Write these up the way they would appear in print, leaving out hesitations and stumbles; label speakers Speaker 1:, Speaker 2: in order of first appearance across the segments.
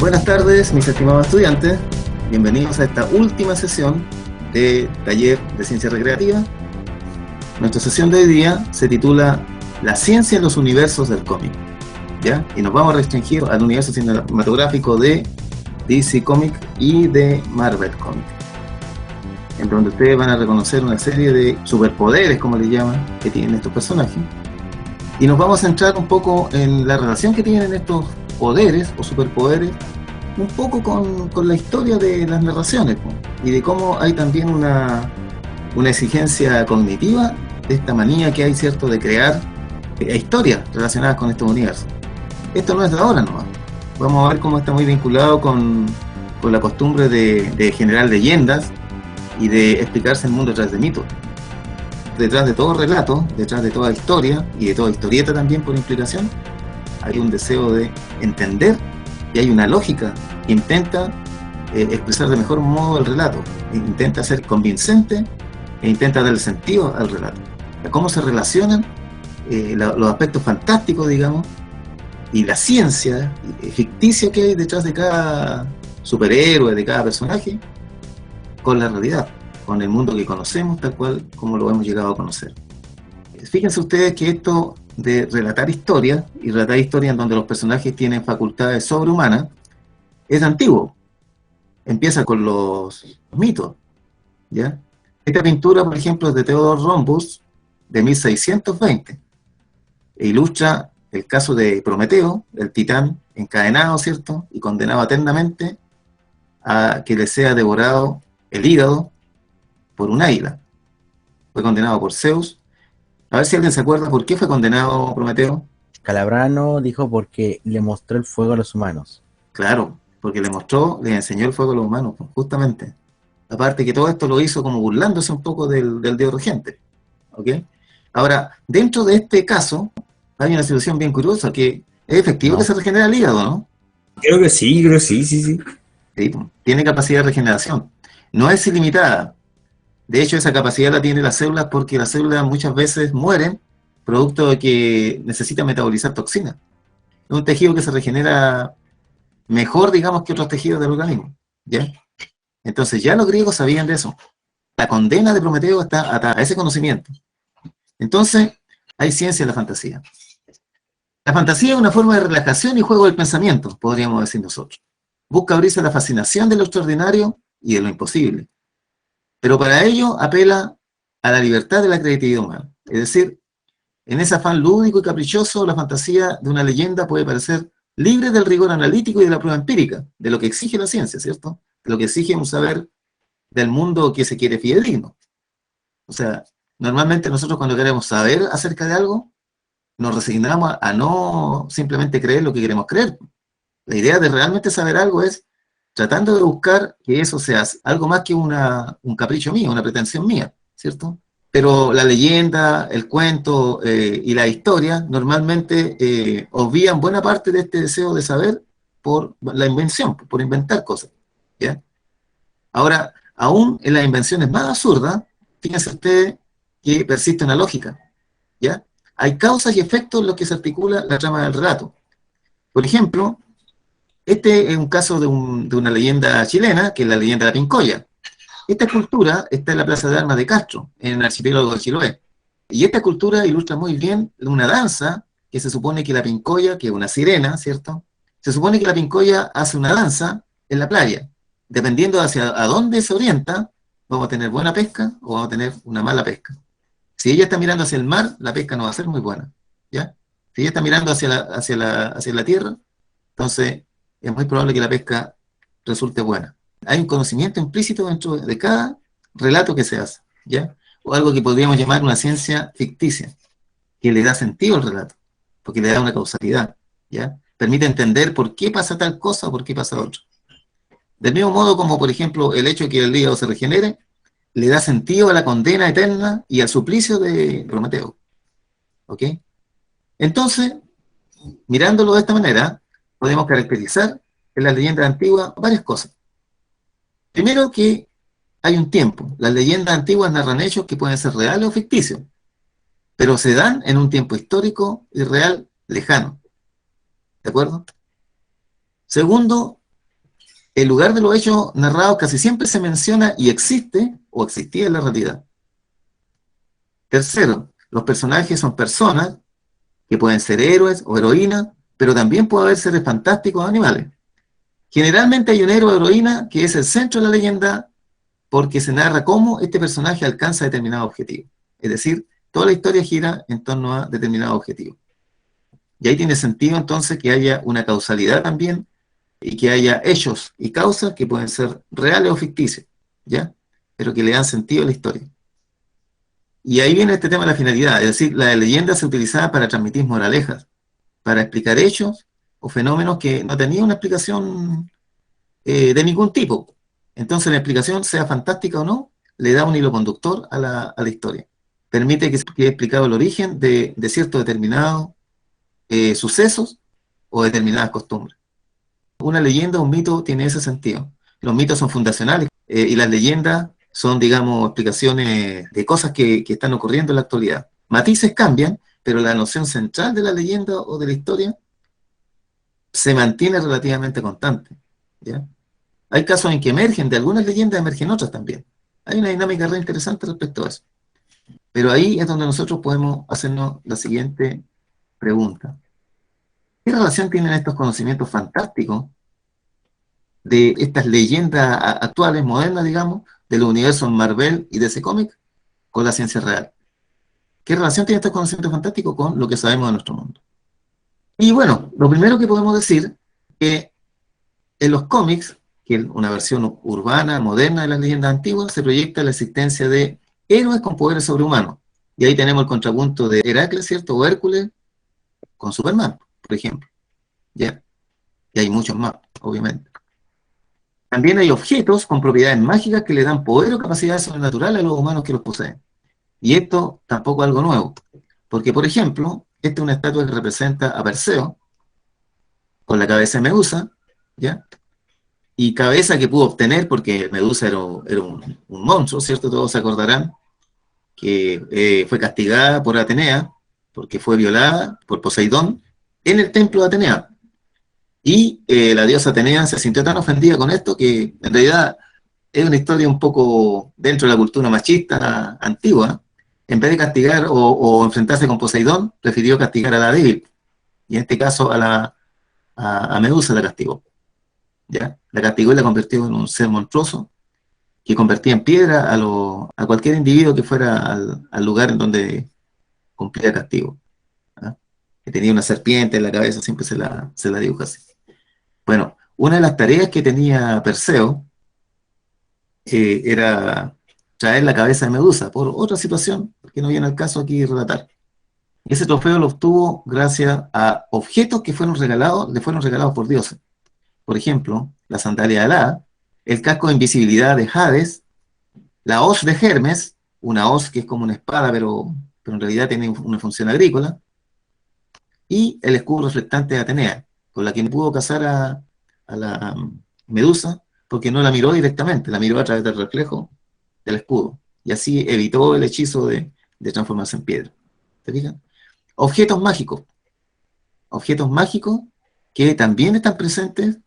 Speaker 1: Buenas tardes, mis estimados estudiantes. Bienvenidos a esta última sesión de taller de ciencia recreativa. Nuestra sesión de hoy día se titula La ciencia en los universos del cómic, ¿ya? Y nos vamos a restringir al universo cinematográfico de DC Comics y de Marvel Comics, en donde ustedes van a reconocer una serie de superpoderes, como les llaman, que tienen estos personajes. Y nos vamos a centrar un poco en la relación que tienen estos poderes o superpoderes un poco con la historia de las narraciones, ¿no? Y de cómo hay también una exigencia cognitiva de esta manía que hay, ¿cierto?, de crear historias relacionadas con estos universos. Esto no es de ahora nomás. Vamos a ver cómo está muy vinculado con la costumbre de generar leyendas y de explicarse el mundo detrás de mitos. Detrás de todo relato, detrás de toda historia y de toda historieta también por implicación, hay un deseo de entender y hay una lógica que intenta expresar de mejor modo el relato, intenta ser convincente e intenta darle sentido al relato. Cómo se relacionan los aspectos fantásticos, digamos, y la ciencia ficticia que hay detrás de cada superhéroe, de cada personaje, con la realidad, con el mundo que conocemos, tal cual como lo hemos llegado a conocer. Fíjense ustedes que esto de relatar historias, y relatar historias en donde los personajes tienen facultades sobrehumanas, es antiguo. Empieza con los mitos, ¿ya? Esta pintura, por ejemplo, es de Theodor Rombus, de 1620, e ilustra el caso de Prometeo, el titán encadenado, ¿cierto?, y condenado eternamente a que le sea devorado el hígado por un águila. Fue condenado por Zeus. A ver si alguien se acuerda por qué fue condenado Prometeo.
Speaker 2: Calabrano dijo porque le mostró el fuego a los humanos.
Speaker 1: Claro, porque le enseñó el fuego a los humanos, pues, justamente. Aparte que todo esto lo hizo como burlándose un poco del dios regente. ¿Ok? Ahora, dentro de este caso, hay una situación bien curiosa, que es efectivo que
Speaker 2: No.
Speaker 1: se regenera el hígado, ¿no?
Speaker 3: Creo que sí, sí, sí.
Speaker 1: Sí, pues, tiene capacidad de regeneración. No es ilimitada. De hecho, esa capacidad la tienen las células porque las células muchas veces mueren producto de que necesitan metabolizar toxinas. Es un tejido que se regenera mejor, digamos, que otros tejidos del organismo, ¿ya? Entonces ya los griegos sabían de eso. La condena de Prometeo está atada a ese conocimiento. Entonces, hay ciencia en la fantasía. La fantasía es una forma de relajación y juego del pensamiento, podríamos decir nosotros. Busca abrirse a la fascinación de lo extraordinario y de lo imposible. Pero para ello apela a la libertad de la creatividad humana. Es decir, en ese afán lúdico y caprichoso, la fantasía de una leyenda puede parecer libre del rigor analítico y de la prueba empírica, de lo que exige la ciencia, ¿cierto? De lo que exige un saber del mundo que se quiere fidedigno. O sea, normalmente nosotros cuando queremos saber acerca de algo, nos resignamos a no simplemente creer lo que queremos creer. La idea de realmente saber algo es tratando de buscar que eso sea algo más que un capricho mío, una pretensión mía, ¿cierto? Pero la leyenda, el cuento y la historia normalmente obvian buena parte de este deseo de saber por la invención, por inventar cosas, ¿ya? Ahora, aún en las invenciones más absurdas, fíjense ustedes que persiste una lógica, ¿ya? Hay causas y efectos en los que se articula la trama del relato. Por ejemplo, este es un caso de una leyenda chilena, que es la leyenda de la Pincoya. Esta escultura está en la Plaza de Armas de Castro, en el archipiélago de Chiloé. Y esta escultura ilustra muy bien una danza que se supone que la Pincoya, que es una sirena, ¿cierto? Se supone que la Pincoya hace una danza en la playa. Dependiendo hacia a dónde se orienta, vamos a tener buena pesca o vamos a tener una mala pesca. Si ella está mirando hacia el mar, la pesca no va a ser muy buena, ¿ya? Si ella está mirando hacia la tierra, entonces es muy probable que la pesca resulte buena. Hay un conocimiento implícito dentro de cada relato que se hace, ¿ya? O algo que podríamos llamar una ciencia ficticia, que le da sentido al relato, porque le da una causalidad, ¿ya? Permite entender por qué pasa tal cosa o por qué pasa otra. Del mismo modo como, por ejemplo, el hecho de que el hígado se regenere, le da sentido a la condena eterna y al suplicio de Prometeo, ¿ok? Entonces, mirándolo de esta manera, podemos caracterizar en las leyendas antiguas varias cosas. Primero que hay un tiempo. Las leyendas antiguas narran hechos que pueden ser reales o ficticios, pero se dan en un tiempo histórico y real lejano. ¿De acuerdo? Segundo, el lugar de los hechos narrados casi siempre se menciona y existe o existía en la realidad. Tercero, los personajes son personas que pueden ser héroes o heroínas, pero también puede haber seres fantásticos o animales. Generalmente hay un héroe o heroína que es el centro de la leyenda porque se narra cómo este personaje alcanza determinado objetivo. Es decir, toda la historia gira en torno a determinado objetivo. Y ahí tiene sentido entonces que haya una causalidad también y que haya hechos y causas que pueden ser reales o ficticios, ¿ya? Pero que le dan sentido a la historia. Y ahí viene este tema de la finalidad, es decir, la leyenda se utilizaba para transmitir moralejas, para explicar hechos o fenómenos que no tenían una explicación de ningún tipo. Entonces la explicación, sea fantástica o no, le da un hilo conductor a la historia. Permite que quede explicado el origen de ciertos determinados sucesos o determinadas costumbres. Una leyenda o un mito tiene ese sentido. Los mitos son fundacionales y las leyendas son, digamos, explicaciones de cosas que están ocurriendo en la actualidad. Matices cambian, pero la noción central de la leyenda o de la historia se mantiene relativamente constante, ¿ya? Hay casos en que emergen, de algunas leyendas emergen otras también. Hay una dinámica re interesante respecto a eso. Pero ahí es donde nosotros podemos hacernos la siguiente pregunta. ¿Qué relación tienen estos conocimientos fantásticos de estas leyendas actuales, modernas, digamos, del universo Marvel y DC Comics con la ciencia real? ¿Qué relación tiene estos conocimientos fantásticos con lo que sabemos de nuestro mundo? Y bueno, lo primero que podemos decir es que en los cómics, que es una versión urbana, moderna de las leyendas antiguas, se proyecta la existencia de héroes con poderes sobrehumanos. Y ahí tenemos el contrapunto de Heracles, ¿cierto? O Hércules con Superman, por ejemplo. ¿Ya? Y hay muchos más, obviamente. También hay objetos con propiedades mágicas que le dan poder o capacidades sobrenaturales a los humanos que los poseen. Y esto tampoco es algo nuevo. Porque, por ejemplo, esta es una estatua que representa a Perseo, con la cabeza de Medusa, ¿ya? Y cabeza que pudo obtener, porque Medusa era un monstruo, ¿cierto? Todos se acordarán que fue castigada por Atenea, porque fue violada por Poseidón en el templo de Atenea. Y la diosa Atenea se sintió tan ofendida con esto que en realidad es una historia un poco dentro de la cultura machista antigua. En vez de castigar o enfrentarse con Poseidón, prefirió castigar a la débil. Y en este caso a Medusa la castigó. ¿Ya? La castigó y la convirtió en un ser monstruoso que convertía en piedra a cualquier individuo que fuera al lugar en donde cumplía castigo. ¿Ah? Que tenía una serpiente en la cabeza, siempre se la dibuja así. Bueno, una de las tareas que tenía Perseo era traer la cabeza de Medusa, por otra situación que no viene al caso aquí relatar. Y ese trofeo lo obtuvo gracias a objetos que le fueron regalados por dioses. Por ejemplo, la sandalia de Alá, el casco de invisibilidad de Hades, la hoz de Hermes, una hoz que es como una espada, pero en realidad tiene una función agrícola, y el escudo reflectante de Atenea, con la que no pudo cazar a la Medusa, porque no la miró directamente, la miró a través del reflejo del escudo, y así evitó el hechizo de transformarse en piedra. ¿Te fijas? Objetos mágicos que también están presentes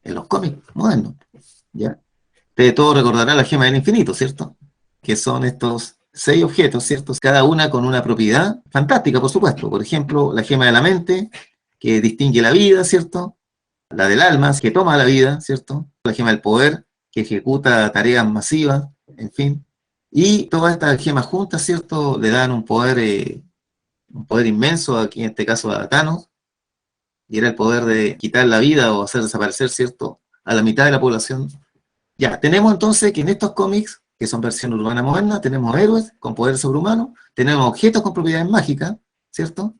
Speaker 1: en los cómics modernos, ¿ya? De todo recordará la gema del infinito, ¿cierto? Que son estos 6 objetos, ¿cierto? Cada una con una propiedad fantástica, por supuesto. Por ejemplo, la gema de la mente, que distingue la vida, ¿cierto? La del alma, que toma la vida, ¿cierto? La gema del poder, que ejecuta tareas masivas, en fin. Y todas estas gemas juntas, ¿cierto? Le dan un poder inmenso, aquí en este caso a Thanos, y era el poder de quitar la vida o hacer desaparecer, ¿cierto?, a la mitad de la población. Ya, tenemos entonces que en estos cómics, que son versión urbana moderna, tenemos héroes con poder sobrehumano, tenemos objetos con propiedades mágicas, ¿cierto?,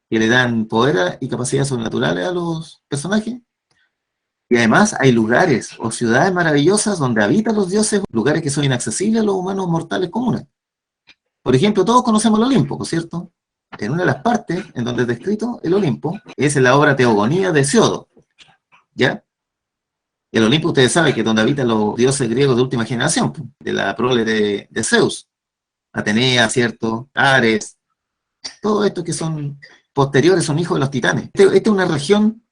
Speaker 1: que le dan poder y capacidades sobrenaturales a los personajes. Y además hay lugares o ciudades maravillosas donde habitan los dioses, lugares que son inaccesibles a los humanos mortales comunes. Por ejemplo, todos conocemos el Olimpo, ¿cierto? En una de las partes en donde es descrito el Olimpo es en la obra Teogonía de Hesiodo, ¿ya? El Olimpo, ustedes saben que es donde habitan los dioses griegos de última generación, de la prole de Zeus, Atenea, ¿cierto? Ares, todos estos que son posteriores son hijos de los titanes. Esta es una región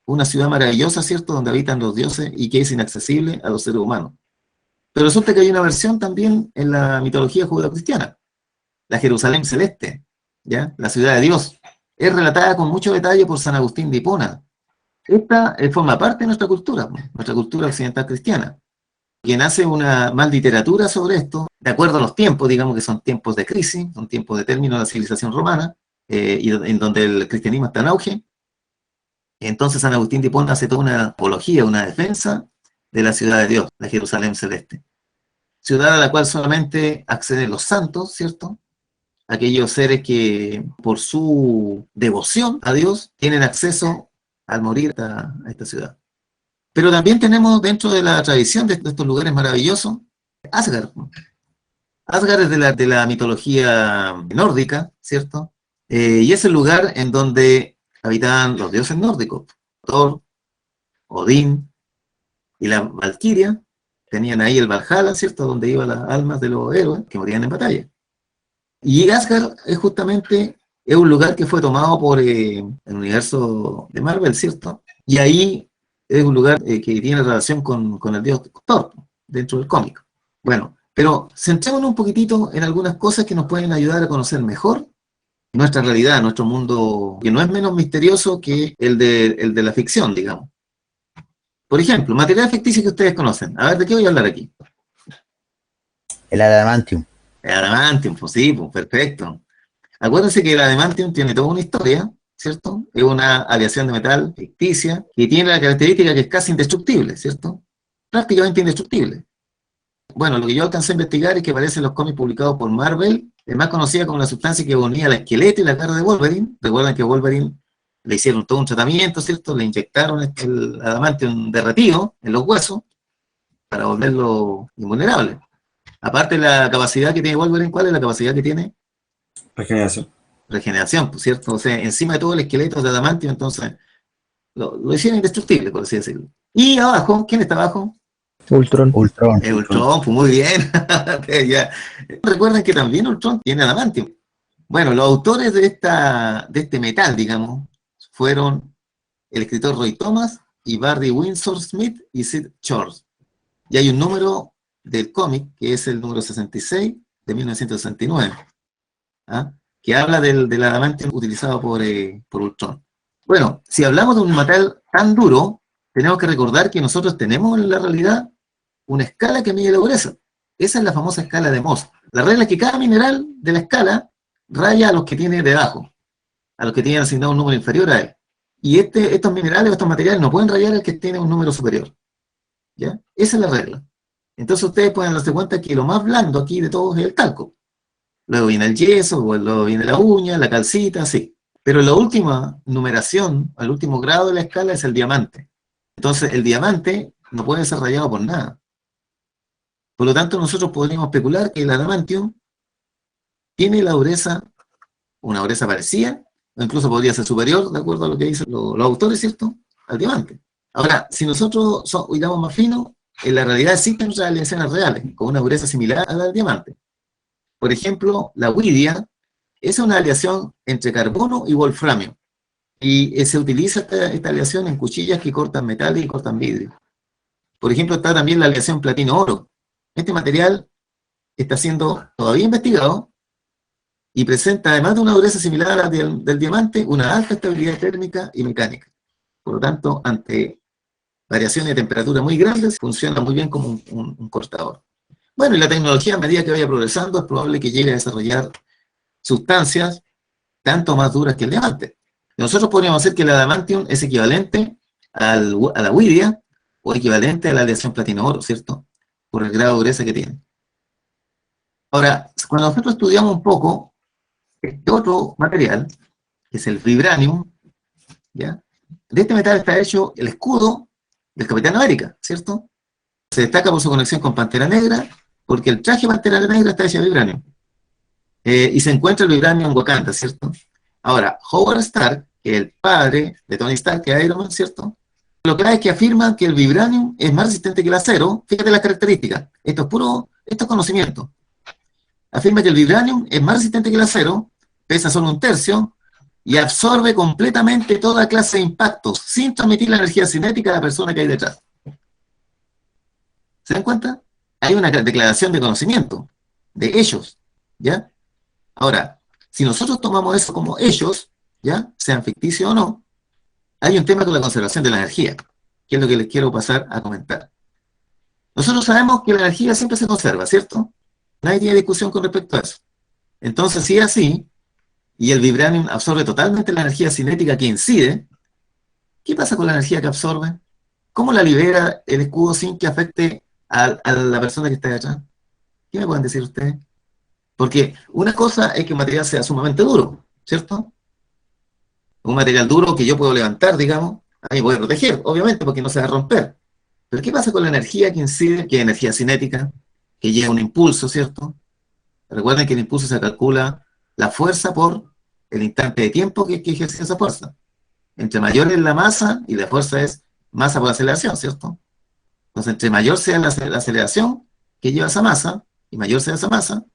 Speaker 1: una ciudad maravillosa, ¿cierto?, donde habitan los dioses y que es inaccesible a los seres humanos. Pero resulta que hay una versión también en la mitología judeocristiana, la Jerusalén celeste, ¿ya?, la ciudad de Dios. Es relatada con mucho detalle por San Agustín de Hipona. Esta forma parte de nuestra cultura occidental cristiana. Quien hace una más literatura sobre esto, de acuerdo a los tiempos, digamos que son tiempos de crisis, son tiempos de término de la civilización romana, y en donde el cristianismo está en auge. Entonces San Agustín de Hipona hace toda una apología, una defensa de la ciudad de Dios, la Jerusalén celeste. Ciudad a la cual solamente acceden los santos, ¿cierto? Aquellos seres que por su devoción a Dios tienen acceso al morir a esta ciudad. Pero también tenemos dentro de la tradición de estos lugares maravillosos, Asgard. Asgard es de la mitología nórdica, ¿cierto? Y es el lugar en donde habitaban los dioses nórdicos, Thor, Odín y la Valquiria. Tenían ahí el Valhalla, ¿cierto?, donde iban las almas de los héroes que morían en batalla. Y Asgard es justamente un lugar que fue tomado por el universo de Marvel, ¿cierto? Y ahí es un lugar que tiene relación con el dios Thor, dentro del cómic. Bueno, pero centrémonos un poquitito en algunas cosas que nos pueden ayudar a conocer mejor nuestra realidad, nuestro mundo, que no es menos misterioso que el de la ficción, digamos. Por ejemplo, material ficticio que ustedes conocen. A ver, ¿de qué voy a hablar aquí?
Speaker 2: El adamantium.
Speaker 1: El adamantium, pues sí, pues perfecto. Acuérdense que el adamantium tiene toda una historia, ¿cierto? Es una aleación de metal ficticia que tiene la característica que es casi indestructible, ¿cierto? Prácticamente indestructible. Bueno, lo que yo alcancé a investigar es que aparece en los cómics publicados por Marvel, es más conocida como la sustancia que unía el esqueleto y la cara de Wolverine. Recuerdan que Wolverine le hicieron todo un tratamiento, ¿cierto? Le inyectaron el adamantium derretido en los huesos para volverlo invulnerable. Aparte de la capacidad que tiene Wolverine, ¿cuál es la capacidad que tiene?
Speaker 3: Regeneración.
Speaker 1: Regeneración, pues, ¿cierto? O sea, encima de todo el esqueleto de adamantium, entonces lo hicieron indestructible, por así decirlo. Y abajo, ¿quién está abajo?
Speaker 4: Ultron.
Speaker 2: Ultron.
Speaker 1: Ultron, pues muy bien. Ya. Recuerden que también Ultron tiene adamantium. Bueno, los autores de este metal, digamos, fueron el escritor Roy Thomas y Barry Windsor Smith y Sid Shore. Y hay un número del cómic, que es el número 66 de 1969, ¿ah?, que habla del adamantium utilizado por Ultron. Bueno, si hablamos de un metal tan duro, tenemos que recordar que nosotros tenemos en la realidad una escala que mide la dureza. Esa es la famosa escala de Mohs. La regla es que cada mineral de la escala raya a los que tiene debajo, a los que tienen asignado un número inferior a él. Y estos minerales, estos materiales no pueden rayar al que tiene un número superior. ¿Ya? Esa es la regla. Entonces ustedes pueden darse cuenta que lo más blando aquí de todos es el talco. Luego viene el yeso, luego viene la uña, la calcita, sí. Pero la última numeración, al último grado de la escala, es el diamante. Entonces el diamante no puede ser rayado por nada. Por lo tanto, nosotros podríamos especular que el adamantium tiene la dureza, una dureza parecida, o incluso podría ser superior, de acuerdo a lo que dicen los autores, ¿cierto?, al diamante. Ahora, si nosotros cuidamos más fino, en la realidad existen otras aleaciones reales, con una dureza similar a la del diamante. Por ejemplo, la huidia es una aleación entre carbono y wolframio, y se utiliza esta aleación en cuchillas que cortan metales y cortan vidrio. Por ejemplo, está también la aleación platino-oro. Este material está siendo todavía investigado y presenta, además de una dureza similar a la del diamante, una alta estabilidad térmica y mecánica. Por lo tanto, ante variaciones de temperatura muy grandes, funciona muy bien como un cortador. Bueno, y la tecnología, a medida que vaya progresando, es probable que llegue a desarrollar sustancias tanto más duras que el diamante. Nosotros podríamos decir que el adamantium es equivalente a la huidia o equivalente a la aleación platino-oro, ¿cierto?, por el grado de dureza que tiene. Ahora, cuando nosotros estudiamos un poco este otro material, que es el vibranium, ¿ya?, de este metal está hecho el escudo del Capitán América, ¿cierto? Se destaca por su conexión con Pantera Negra, porque el traje Pantera Negra está hecho de vibranium. Y se encuentra el vibranium en Wakanda, ¿cierto? Ahora, Howard Stark, que es el padre de Tony Stark, que es Iron Man, ¿cierto?, lo que hay es que afirma que el vibranium es más resistente que el acero. Fíjate las características. Esto es conocimiento. Afirma que el vibranium es más resistente que el acero, pesa solo un tercio, y absorbe completamente toda clase de impactos sin transmitir la energía cinética a la persona que hay detrás. ¿Se dan cuenta? Hay una declaración de conocimiento de ellos, ¿ya? Ahora, si nosotros tomamos eso como ellos, ¿ya? Sean ficticios o no, hay un tema con la conservación de la energía, que es lo que les quiero pasar a comentar. Nosotros sabemos que la energía siempre se conserva, ¿cierto? Nadie tiene discusión con respecto a eso. Entonces, si es así, y el vibranium absorbe totalmente la energía cinética que incide, ¿qué pasa con la energía que absorbe? ¿Cómo la libera el escudo sin que afecte a la persona que está detrás? ¿Qué me pueden decir ustedes? Porque una cosa es que un material sea sumamente duro, ¿cierto? Un material duro que yo puedo levantar, digamos, ahí voy a proteger, obviamente, porque no se va a romper. Pero ¿qué pasa con la energía que incide, que es energía cinética, que llega a un impulso, ¿cierto? Recuerden que el impulso se calcula la fuerza por el instante de tiempo que ejerce esa fuerza. Entre mayor es la masa, y la fuerza es masa por aceleración, ¿cierto? Entonces, entre mayor sea la aceleración que lleva esa masa, y mayor sea esa masa,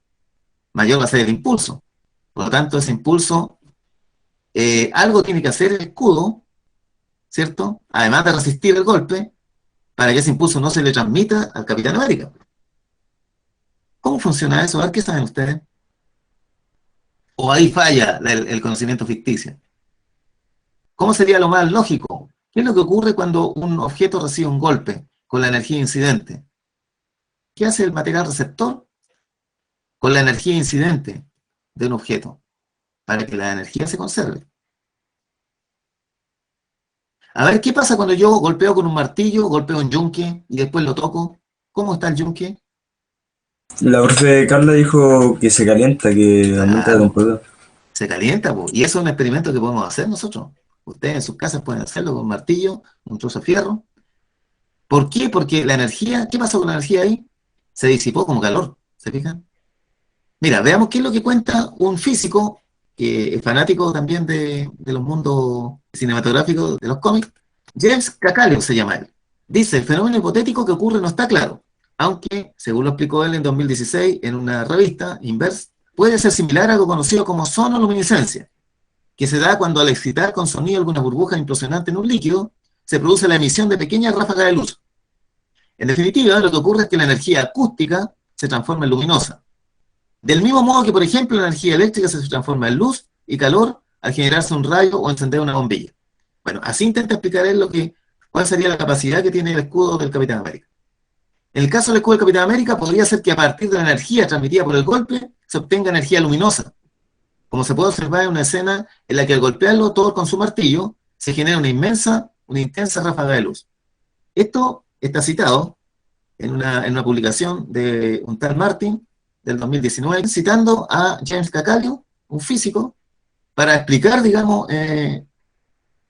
Speaker 1: mayor va a ser el impulso. Por lo tanto, ese impulso, algo tiene que hacer el escudo, ¿cierto? Además de resistir el golpe, para que ese impulso no se le transmita al Capitán América. ¿Cómo funciona eso? A ver, ¿qué saben ustedes? ¿O ahí falla el conocimiento ficticio? ¿Cómo sería lo más lógico? ¿Qué es lo que ocurre cuando un objeto recibe un golpe con la energía incidente? ¿Qué hace el material receptor con la energía incidente de un objeto para que la energía se conserve? A ver, ¿qué pasa cuando yo golpeo con un martillo, golpeo un yunque y después lo toco? ¿Cómo está el yunque?
Speaker 3: La profe Carla dijo que se calienta, que aumenta la
Speaker 1: Claro,
Speaker 3: temperatura.
Speaker 1: se calienta, po. Y eso es un experimento que podemos hacer nosotros. Ustedes en sus casas pueden hacerlo con un martillo, un trozo de fierro. ¿Por qué? Porque la energía, ¿qué pasó con la energía ahí? Se disipó como calor, ¿se fijan? Mira, veamos qué es lo que cuenta un físico que es fanático también de los mundos cinematográficos, de los cómics. James Cacalio se llama él. Dice, el fenómeno hipotético que ocurre no está claro, aunque, según lo explicó él en 2016 en una revista, Inverse, puede ser similar a algo conocido como sonoluminiscencia, que se da cuando al excitar con sonido alguna burbuja implosionante en un líquido, se produce la emisión de pequeñas ráfagas de luz. En definitiva, lo que ocurre es que la energía acústica se transforma en luminosa. Del mismo modo que, por ejemplo, la energía eléctrica se transforma en luz y calor al generarse un rayo o encender una bombilla. Bueno, así intenta explicar él cuál sería la capacidad que tiene el escudo del Capitán América. En el caso del escudo del Capitán América, podría ser que a partir de la energía transmitida por el golpe se obtenga energía luminosa, como se puede observar en una escena en la que al golpearlo Thor con su martillo se genera una intensa ráfaga de luz. Esto está citado en una publicación de un tal Martin del 2019, citando a James Cacalio, un físico, para explicar, digamos,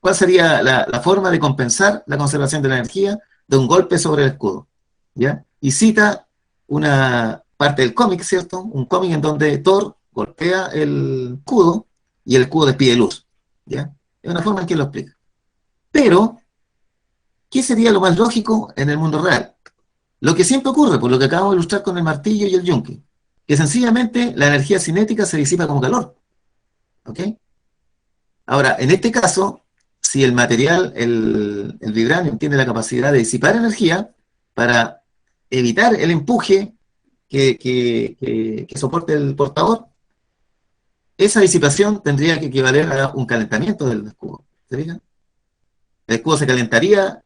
Speaker 1: cuál sería la forma de compensar la conservación de la energía de un golpe sobre el escudo, ¿ya? Y cita una parte del cómic, ¿cierto? Un cómic en donde Thor golpea el escudo y el escudo despide luz, ¿ya? Es una forma en que lo explica. Pero, ¿qué sería lo más lógico en el mundo real? Lo que siempre ocurre, por lo que acabamos de ilustrar con el martillo y el yunque, que sencillamente la energía cinética se disipa como calor, ¿ok? Ahora, en este caso, si el material, el vibranium, tiene la capacidad de disipar energía para evitar el empuje que soporte el portador, esa disipación tendría que equivaler a un calentamiento del escudo. ¿Se fijan? El escudo se calentaría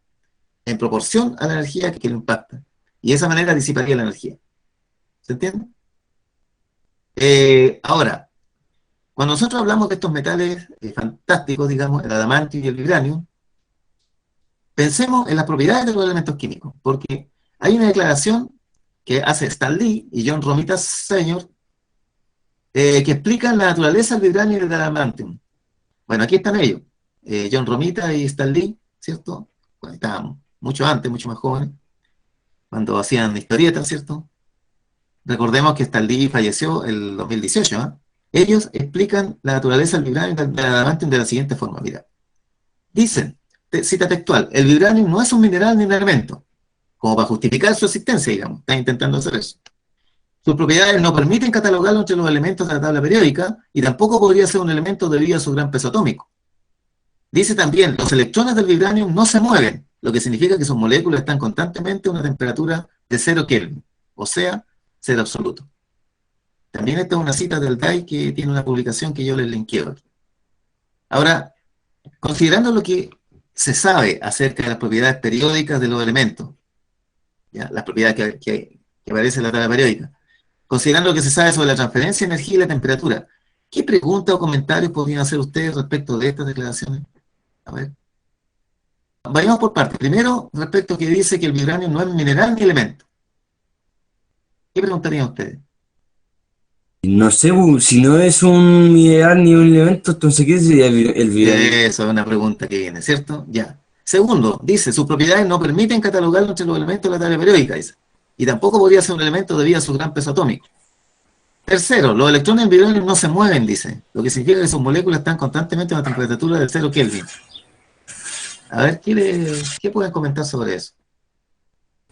Speaker 1: en proporción a la energía que lo impacta. Y de esa manera disiparía la energía. ¿Se entiende? Ahora, cuando nosotros hablamos de estos metales fantásticos, digamos, el adamantio y el vibranio, pensemos en las propiedades de los elementos químicos, porque hay una declaración que hace Stan Lee y John Romita Sr., que explican la naturaleza del vibranio y del adamantium. Bueno, aquí están ellos, John Romita y Stan Lee, ¿cierto? Bueno, estaban mucho antes, mucho más jóvenes, cuando hacían historietas, ¿cierto? Recordemos que Stan Lee falleció el 2018, ¿eh? Ellos explican la naturaleza del vibranio y del adamantium de la siguiente forma, mira. Dicen, cita textual, el vibranio no es un mineral ni un elemento, como para justificar su existencia, digamos, están intentando hacer eso. Sus propiedades no permiten catalogarlo entre los elementos de la tabla periódica y tampoco podría ser un elemento debido a su gran peso atómico. Dice también, los electrones del vibranium no se mueven, lo que significa que sus moléculas están constantemente a una temperatura de 0 Kelvin, o sea, cero absoluto. También esta es una cita del DAI que tiene una publicación que yo les linké aquí. Ahora, considerando lo que se sabe acerca de las propiedades periódicas de los elementos, ¿ya? Las propiedades que aparecen en la tabla periódica, considerando lo que se sabe sobre la transferencia de energía y la temperatura, ¿qué preguntas o comentarios podrían hacer ustedes respecto de estas declaraciones? A ver. Vayamos por partes. Primero, respecto a que dice que el vibranio no es mineral ni elemento. ¿Qué preguntarían ustedes?
Speaker 3: No sé, si no es un mineral ni un elemento, entonces ¿qué sería el vibranium?
Speaker 1: Eso es una pregunta que viene, ¿cierto? Ya. Segundo, dice, sus propiedades no permiten catalogarlo entre los elementos de la tabla periódica, dice. Y tampoco podría ser un elemento debido a su gran peso atómico. Tercero, los electrones del vibranium no se mueven, dice, lo que significa que sus moléculas están constantemente a una temperatura de 0 Kelvin. A ver, ¿qué pueden comentar sobre eso?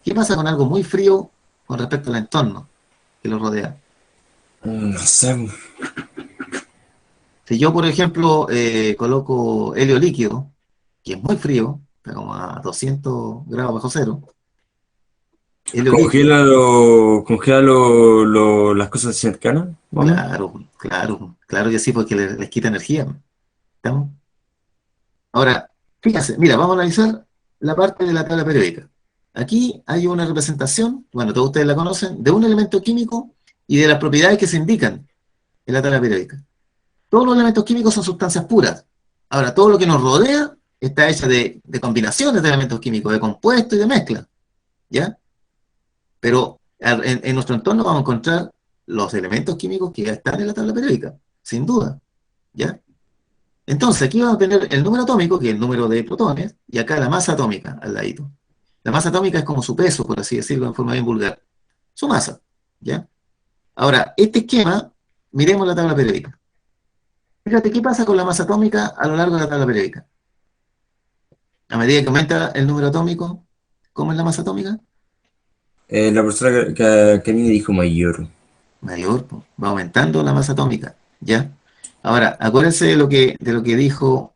Speaker 1: ¿Qué pasa con algo muy frío con respecto al entorno que lo rodea?
Speaker 3: No sé.
Speaker 1: Si yo, por ejemplo, coloco helio líquido, que es muy frío, está como a 200 grados bajo cero, helio líquido,
Speaker 3: Las cosas cercanas, ¿o no?
Speaker 1: claro, claro, claro que sí, porque les quita energía. ¿Estamos? Ahora, fíjense, mira, vamos a analizar la parte de la tabla periódica. Aquí hay una representación, bueno, todos ustedes la conocen, de un elemento químico y de las propiedades que se indican en la tabla periódica. Todos los elementos químicos son sustancias puras. Ahora, todo lo que nos rodea está hecho de combinaciones de elementos químicos, de compuestos y de mezcla, ¿ya? Pero en nuestro entorno vamos a encontrar los elementos químicos que ya están en la tabla periódica, sin duda, ¿ya? Entonces, aquí vamos a tener el número atómico, que es el número de protones, y acá la masa atómica al ladito. La masa atómica es como su peso, por así decirlo, en forma bien vulgar. Su masa, ¿ya? Ahora, este esquema, miremos la tabla periódica. Fíjate, ¿qué pasa con la masa atómica a lo largo de la tabla periódica? A medida que aumenta el número atómico, ¿cómo es la masa atómica?
Speaker 3: La persona que a mí me dijo mayor.
Speaker 1: Mayor, pues, va aumentando la masa atómica, ¿ya? Ahora, acuérdense de lo que dijo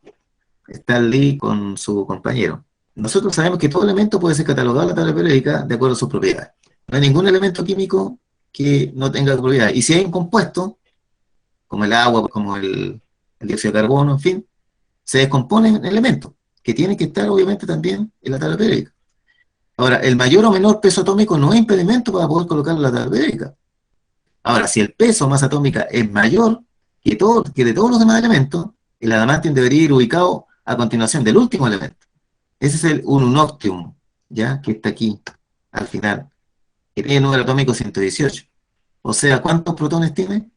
Speaker 1: Stan Lee con su compañero. Nosotros sabemos que todo elemento puede ser catalogado en la tabla periódica de acuerdo a sus propiedades. No hay ningún elemento químico que no tenga propiedades. Y si hay un compuesto, como el agua, como el dióxido de carbono, en fin, se descomponen en elementos que tienen que estar obviamente también en la tabla periódica. Ahora, el mayor o menor peso atómico no es impedimento para poder colocarlo en la tabla periódica. Ahora, si el peso masa atómica es mayor que de todos los demás elementos, el adamantium debería ir ubicado a continuación del último elemento. Ese es el ununoctium, ¿ya? Que está aquí, al final, que tiene el número atómico 118. O sea, ¿cuántos protones tiene?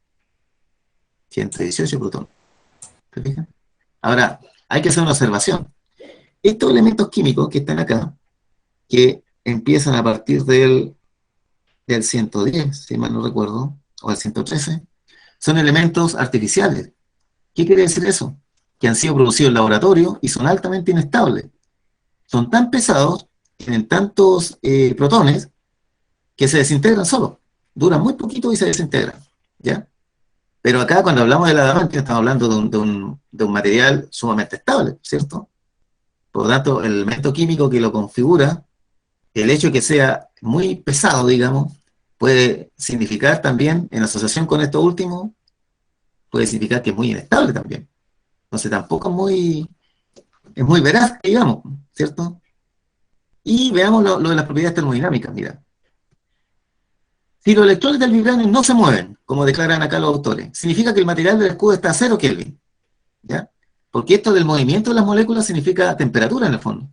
Speaker 1: 118 protones. ¿Se fijan? Ahora, hay que hacer una observación. Estos elementos químicos que están acá, que empiezan a partir del 110, si mal no recuerdo, o el 113, son elementos artificiales. ¿Qué quiere decir eso? Que han sido producidos en laboratorio y son altamente inestables. Son tan pesados, tienen tantos protones, que se desintegran solos. Duran muy poquito y se desintegran, ¿ya? Pero acá cuando hablamos del adamantium estamos hablando de un material sumamente estable, ¿cierto? Por lo tanto, el elemento químico que lo configura, el hecho de que sea muy pesado, digamos, puede significar también, en asociación con esto último, puede significar que es muy inestable también. Entonces tampoco es muy veraz, digamos, ¿cierto? Y veamos lo de las propiedades termodinámicas, mira. Si los electrones del vibranio no se mueven, como declaran acá los autores, significa que el material del escudo está a 0 Kelvin, ¿ya? Porque esto del movimiento de las moléculas significa temperatura en el fondo.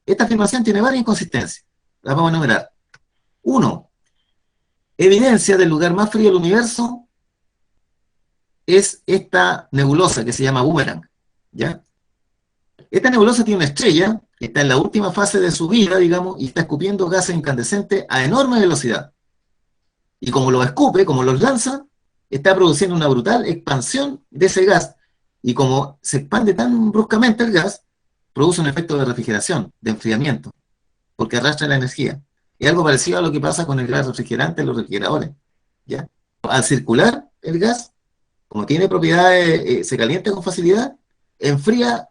Speaker 1: Esta afirmación tiene varias inconsistencias. Las vamos a enumerar. 1. Evidencia del lugar más frío del universo es esta nebulosa que se llama Boomerang, ¿ya? Esta nebulosa tiene una estrella, que está en la última fase de su vida, digamos, y está escupiendo gases incandescentes a enorme velocidad. Y como los escupe, como los lanza, está produciendo una brutal expansión de ese gas. Y como se expande tan bruscamente el gas, produce un efecto de refrigeración, de enfriamiento, porque arrastra la energía. Es algo parecido a lo que pasa con el gas refrigerante en los refrigeradores. ¿ya? Al circular el gas, como tiene propiedades, se calienta con facilidad, enfría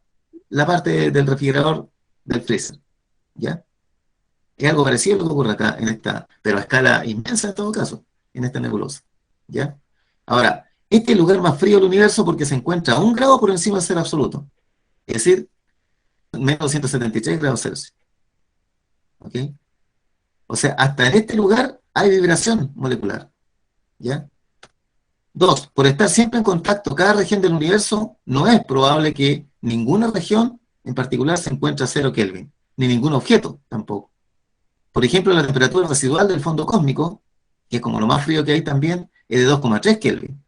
Speaker 1: la parte del refrigerador del freezer, ¿ya? Es algo parecido a lo que ocurre acá, pero a escala inmensa en todo caso, en esta nebulosa, ¿ya? Ahora, este es el lugar más frío del universo porque se encuentra a 1 grado por encima del cero absoluto, es decir, menos 273 grados Celsius, ¿ok? O sea, hasta en este lugar hay vibración molecular, ¿ya? Dos, por estar siempre en contacto cada región del universo, no es probable que ninguna región en particular se encuentre a 0 Kelvin, ni ningún objeto tampoco. Por ejemplo, la temperatura residual del fondo cósmico, que es como lo más frío que hay también, es de 2,3 Kelvin,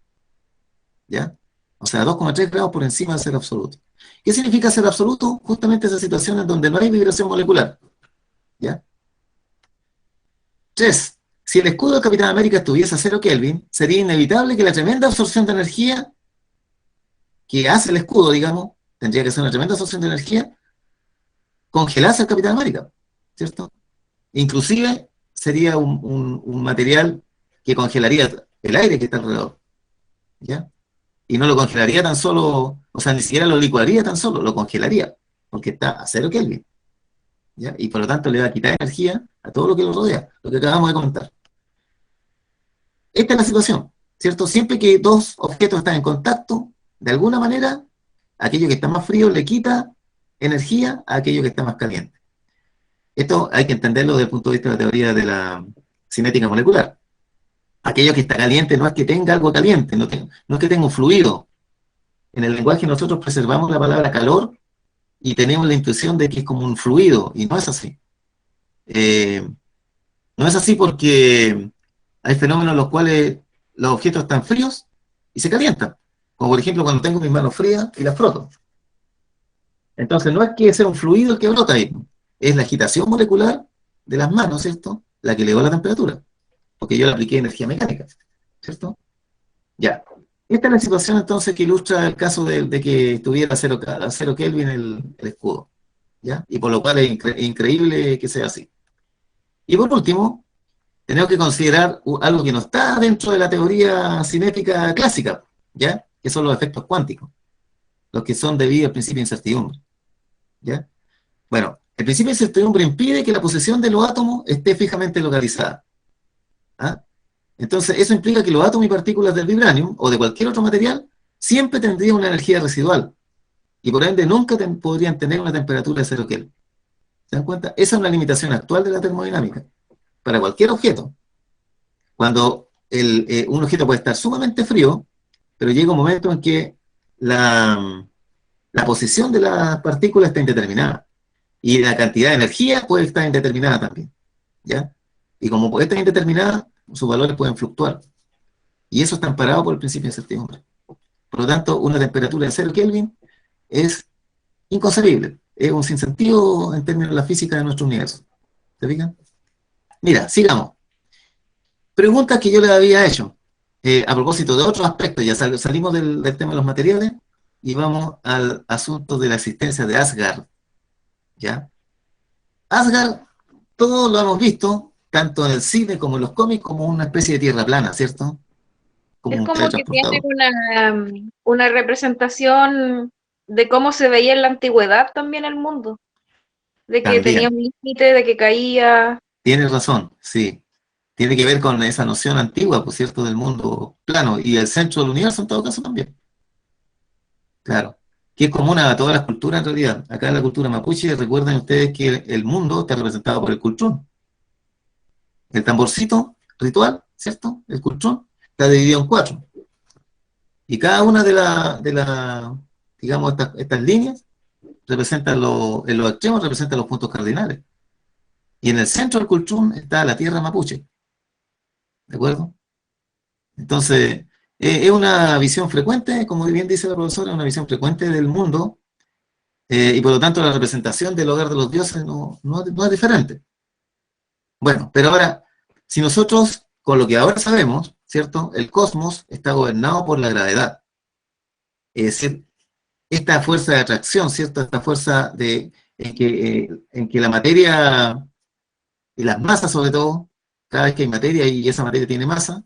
Speaker 1: ¿ya? O sea, 2,3 grados por encima del cero absoluto. ¿Qué significa cero absoluto? Justamente esa situación en donde no hay vibración molecular, ¿ya? Tres, si el escudo del Capitán América estuviese a 0 Kelvin, sería inevitable que la tremenda absorción de energía que hace el escudo, digamos, tendría que ser una tremenda absorción de energía, congelase al Capitán América, ¿cierto? Inclusive sería un material que congelaría el aire que está alrededor, ¿ya? Y no lo congelaría tan solo, o sea, ni siquiera lo licuaría tan solo, lo congelaría, porque está a 0 Kelvin, ¿ya? Y por lo tanto le va a quitar energía a todo lo que lo rodea, lo que acabamos de comentar. Esta es la situación, ¿cierto? Siempre que dos objetos están en contacto, de alguna manera, aquello que está más frío le quita energía a aquello que está más caliente. Esto hay que entenderlo desde el punto de vista de la teoría de la cinética molecular. Aquello que está caliente no es que tenga algo caliente, no es que tenga un fluido. En el lenguaje nosotros preservamos la palabra calor y tenemos la intuición de que es como un fluido, y no es así. Eh, no es así porque hay fenómenos en los cuales los objetos están fríos y se calientan. Como por ejemplo cuando tengo mis manos frías y las froto. Entonces no es que sea un fluido el que brota ahí, es la agitación molecular de las manos, ¿cierto? La que elevó la temperatura, porque yo le apliqué energía mecánica, ¿cierto? Ya. Esta es la situación entonces que ilustra el caso de que estuviera a 0 Kelvin el escudo, ¿ya? Y por lo cual es increíble que sea así. Y por último, tenemos que considerar algo que no está dentro de la teoría cinética clásica, ¿ya? Que son los efectos cuánticos, los que son debidos al principio de incertidumbre, ¿ya? Bueno, el principio de incertidumbre impide que la posición de los átomos esté fijamente localizada, ¿ah? Entonces, eso implica que los átomos y partículas del vibranium o de cualquier otro material siempre tendrían una energía residual y por ende nunca podrían tener una temperatura de 0 Kelvin. ¿Se dan cuenta? Esa es una limitación actual de la termodinámica para cualquier objeto. Cuando un objeto puede estar sumamente frío, pero llega un momento en que la posición de las partículas está indeterminada y la cantidad de energía puede estar indeterminada también, ¿ya? Y como puede estar indeterminada, sus valores pueden fluctuar. Y eso está amparado por el principio de incertidumbre. Por lo tanto, una temperatura de 0 Kelvin es inconcebible, es un sinsentido en términos de la física de nuestro universo. ¿Se fijan? Mira, sigamos. Preguntas que yo le había hecho. A propósito de otros aspectos, ya salimos del tema de los materiales y vamos al asunto de la existencia de Asgard, ¿ya? Asgard, todos lo hemos visto, tanto en el cine como en los cómics, como una especie de tierra plana, ¿cierto? Como
Speaker 4: Es
Speaker 1: un
Speaker 4: como que tiene
Speaker 1: teletransportador.
Speaker 4: una representación de cómo se veía en la antigüedad también el mundo, de que tenía
Speaker 1: También,
Speaker 4: un límite, de que caía.
Speaker 1: tienes razón, sí. Tiene que ver con esa noción antigua, por cierto, del mundo plano y el centro del universo en todo caso también. Claro. Que es común a todas las culturas en realidad. Acá en la cultura mapuche, recuerden ustedes que el mundo está representado por el cultrún. El tamborcito ritual, ¿cierto? El cultrún está dividido en cuatro. Y cada una de la digamos, estas líneas representan en los extremos representan los puntos cardinales. Y en el centro del cultrún está la tierra mapuche. ¿De acuerdo? Entonces, es una visión frecuente, como bien dice la profesora, una visión frecuente del mundo, y por lo tanto la representación del hogar de los dioses no es diferente. Bueno, pero ahora, si nosotros, con lo que ahora sabemos, ¿cierto? El cosmos está gobernado por la gravedad. Es decir, esta fuerza de atracción, ¿cierto? Esta fuerza en que la materia, y las masas sobre todo, cada vez que hay materia y esa materia tiene masa,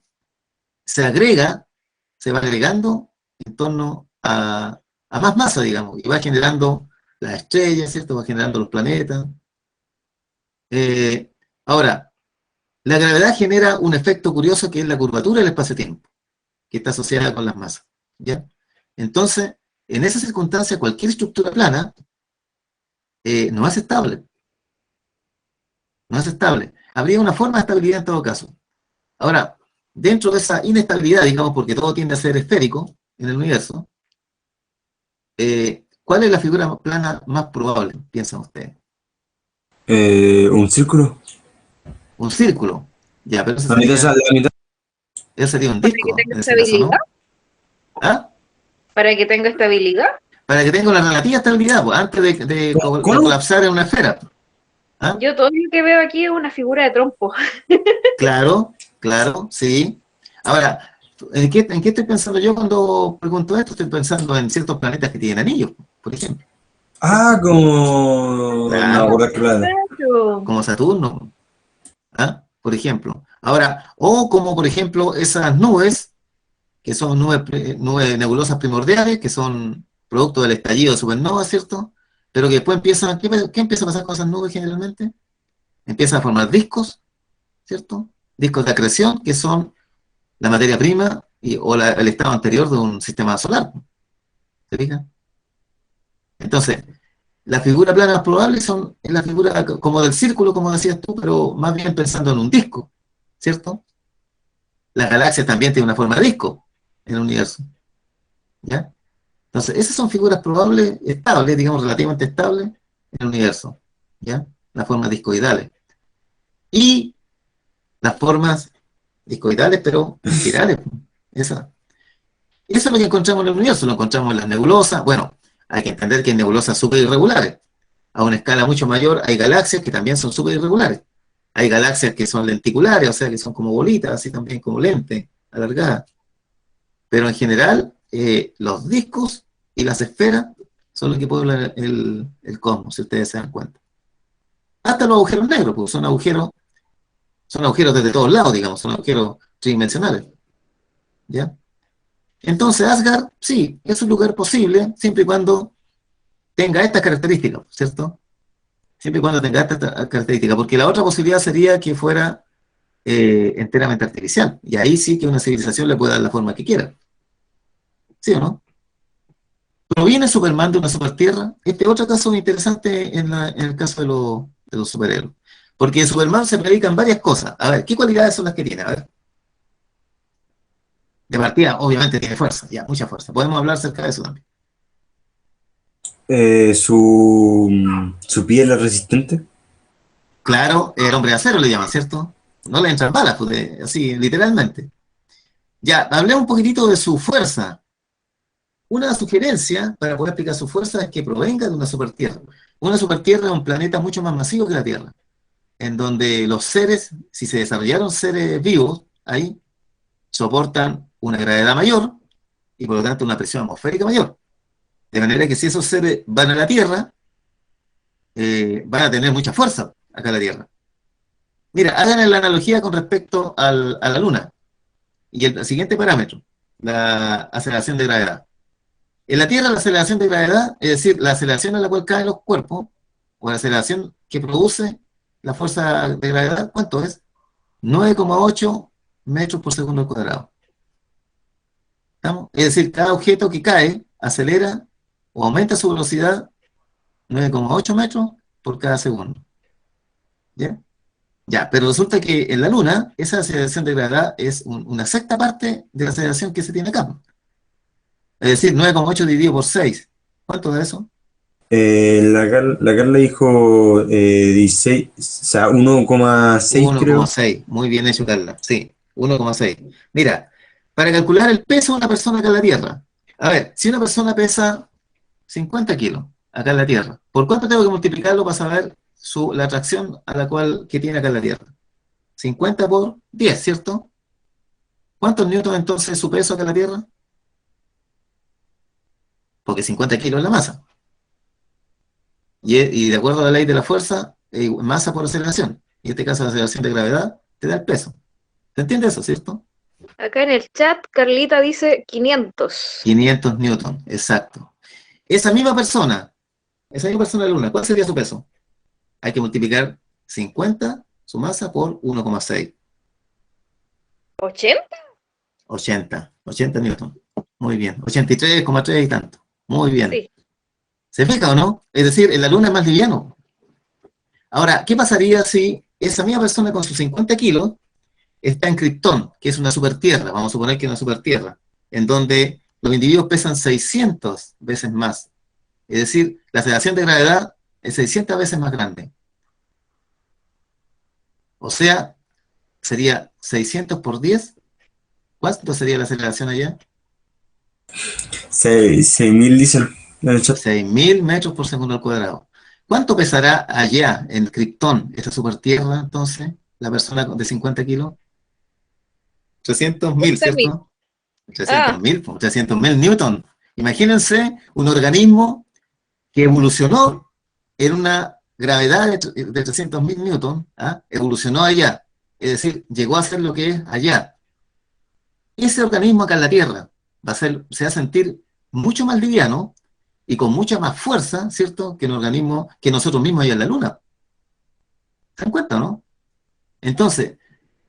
Speaker 1: se va agregando en torno a más masa, digamos, y va generando las estrellas, ¿cierto? Va generando los planetas. Ahora, la gravedad genera un efecto curioso que es la curvatura del espacio-tiempo, que está asociada con las masas, ¿ya? Entonces, en esa circunstancia, cualquier estructura plana no es estable. No es estable. Habría una forma de estabilidad en todo caso. Ahora, dentro de esa inestabilidad, digamos, porque todo tiende a ser esférico en el universo, ¿cuál es la figura plana más probable, piensan ustedes?
Speaker 3: Un círculo.
Speaker 1: Un círculo. Ya, pero
Speaker 3: La mitad.
Speaker 1: ese sería un
Speaker 4: Para que
Speaker 1: disco,
Speaker 4: tenga
Speaker 1: en ese caso,
Speaker 4: estabilidad.
Speaker 1: ¿no? ¿Ah?
Speaker 4: Para que tenga estabilidad.
Speaker 1: Para que tenga una relativa estabilidad, pues, antes de
Speaker 3: ¿Cómo?
Speaker 1: colapsar en una esfera. ¿Ah?
Speaker 4: Yo todo lo que veo aquí es una figura de trompo.
Speaker 1: Claro, claro, sí. Ahora, ¿en qué estoy pensando yo cuando pregunto esto? Estoy pensando en ciertos planetas que tienen anillos, por ejemplo.
Speaker 3: Ah, como... No,
Speaker 1: Claro,
Speaker 3: por claro.
Speaker 4: Claro.
Speaker 1: como Saturno, ¿ah? Por ejemplo. Ahora, o como por ejemplo esas nubes, que son nubes nebulosas primordiales, que son producto del estallido de supernovas, ¿cierto? Pero que después empiezan, ¿qué empieza a pasar con esas nubes generalmente? Empiezan a formar discos, ¿cierto? Discos de acreción, que son la materia prima o el estado anterior de un sistema solar. ¿Se fijan? Entonces, la figura plana más probable es la figura como del círculo, como decías tú, pero más bien pensando en un disco, ¿cierto? Las galaxias también tienen una forma de disco en el universo, ¿ya? Entonces, esas son figuras probables, estables, digamos, relativamente estables en el universo, ¿ya? Las formas discoidales. Y las formas discoidales, pero espirales, esas. Eso es lo que encontramos en el universo, lo encontramos en las nebulosas. Bueno, hay que entender que hay nebulosas súper irregulares. A una escala mucho mayor hay galaxias que también son súper irregulares. Hay galaxias que son lenticulares, o sea, que son como bolitas, así también como lentes, alargadas. Pero en general, los discos y las esferas son los que pueblan el cosmos, si ustedes se dan cuenta. Hasta los agujeros negros, pues son agujeros desde todos lados, digamos, son agujeros tridimensionales. ¿Ya? Entonces, Asgard, sí, es un lugar posible, siempre y cuando tenga estas características, ¿cierto? Siempre y cuando tenga estas características, porque la otra posibilidad sería que fuera enteramente artificial, y ahí sí que una civilización le puede dar la forma que quiera, ¿sí o no? ¿Proviene Superman de una supertierra? Este es otro caso interesante en el caso de los superhéroes, porque Superman se predican varias cosas. A ver, ¿qué cualidades son las que tiene? A ver, de partida, obviamente tiene fuerza, ya, mucha fuerza. Podemos hablar acerca de eso también.
Speaker 3: Su piel es resistente.
Speaker 1: Claro, el hombre de acero le llaman, ¿cierto? No le entran balas, pues, así, literalmente. Ya, hablé un poquitito de su fuerza. Una sugerencia para poder explicar su fuerza es que provenga de una supertierra. Una supertierra es un planeta mucho más masivo que la Tierra, en donde los seres, si se desarrollaron seres vivos ahí, soportan una gravedad mayor y por lo tanto una presión atmosférica mayor. De manera que si esos seres van a la Tierra, van a tener mucha fuerza acá en la Tierra. Mira, hagan la analogía con respecto a la Luna y el siguiente parámetro, la aceleración de gravedad. En la Tierra la aceleración de gravedad, es decir, la aceleración a la cual caen los cuerpos, o la aceleración que produce la fuerza de gravedad, ¿cuánto es? 9,8 metros por segundo al cuadrado. ¿Estamos? Es decir, cada objeto que cae acelera o aumenta su velocidad 9,8 metros por cada segundo. ¿Ya? Ya, pero resulta que en la Luna esa aceleración de gravedad es una sexta parte de la aceleración que se tiene acá. Es decir, 9,8 dividido por 6. ¿Cuánto da eso?
Speaker 3: La Carla dijo 16, o sea, 1,6 creo.
Speaker 1: 1,6. Muy bien hecho, Carla. Sí, 1,6. Mira, para calcular el peso de una persona acá en la Tierra. A ver, si una persona pesa 50 kilos acá en la Tierra, ¿por cuánto tengo que multiplicarlo para saber la atracción que tiene acá en la Tierra? 50 por 10, ¿cierto? ¿Cuántos newtons entonces es su peso acá en la Tierra? Porque 50 kilos es la masa. Y de acuerdo a la ley de la fuerza, masa por aceleración. Y en este caso la aceleración de gravedad te da el peso. ¿Se entiende eso, cierto?
Speaker 4: Acá en el chat, Carlita dice 500.
Speaker 1: 500 newton, exacto. Esa misma persona de la Luna, ¿cuál sería su peso? Hay que multiplicar 50, su masa, por 1,6.
Speaker 4: ¿80?
Speaker 1: 80 newton. Muy bien. 83,3 y tanto. Muy bien.
Speaker 4: Sí.
Speaker 1: ¿Se fija o no? Es decir, en la Luna es más liviano. Ahora, ¿qué pasaría si esa misma persona con sus 50 kilos está en Krypton, que es una supertierra, vamos a suponer que es una supertierra, en donde los individuos pesan 600 veces más? Es decir, la aceleración de gravedad es 600 veces más grande. O sea, sería 600 por 10. ¿Cuánto sería la aceleración allá?
Speaker 3: 6.000 dicen en el chat.
Speaker 1: 6.000 metros por segundo al cuadrado. ¿Cuánto pesará allá en Krypton, esta supertierra, entonces, la persona de 50 kilos? 300.000,
Speaker 4: 30.000.
Speaker 1: ¿cierto? 300.000,
Speaker 4: Ah,
Speaker 1: 300.000 newton. Imagínense un organismo que evolucionó en una gravedad de 300.000 newton, ¿ah? Evolucionó allá, es decir, llegó a ser lo que es allá. Ese organismo acá en la Tierra se va a sentir mucho más liviano y con mucha más fuerza, ¿cierto?, que un organismo que nosotros mismos allá en la Luna. ¿Se dan cuenta, no? Entonces,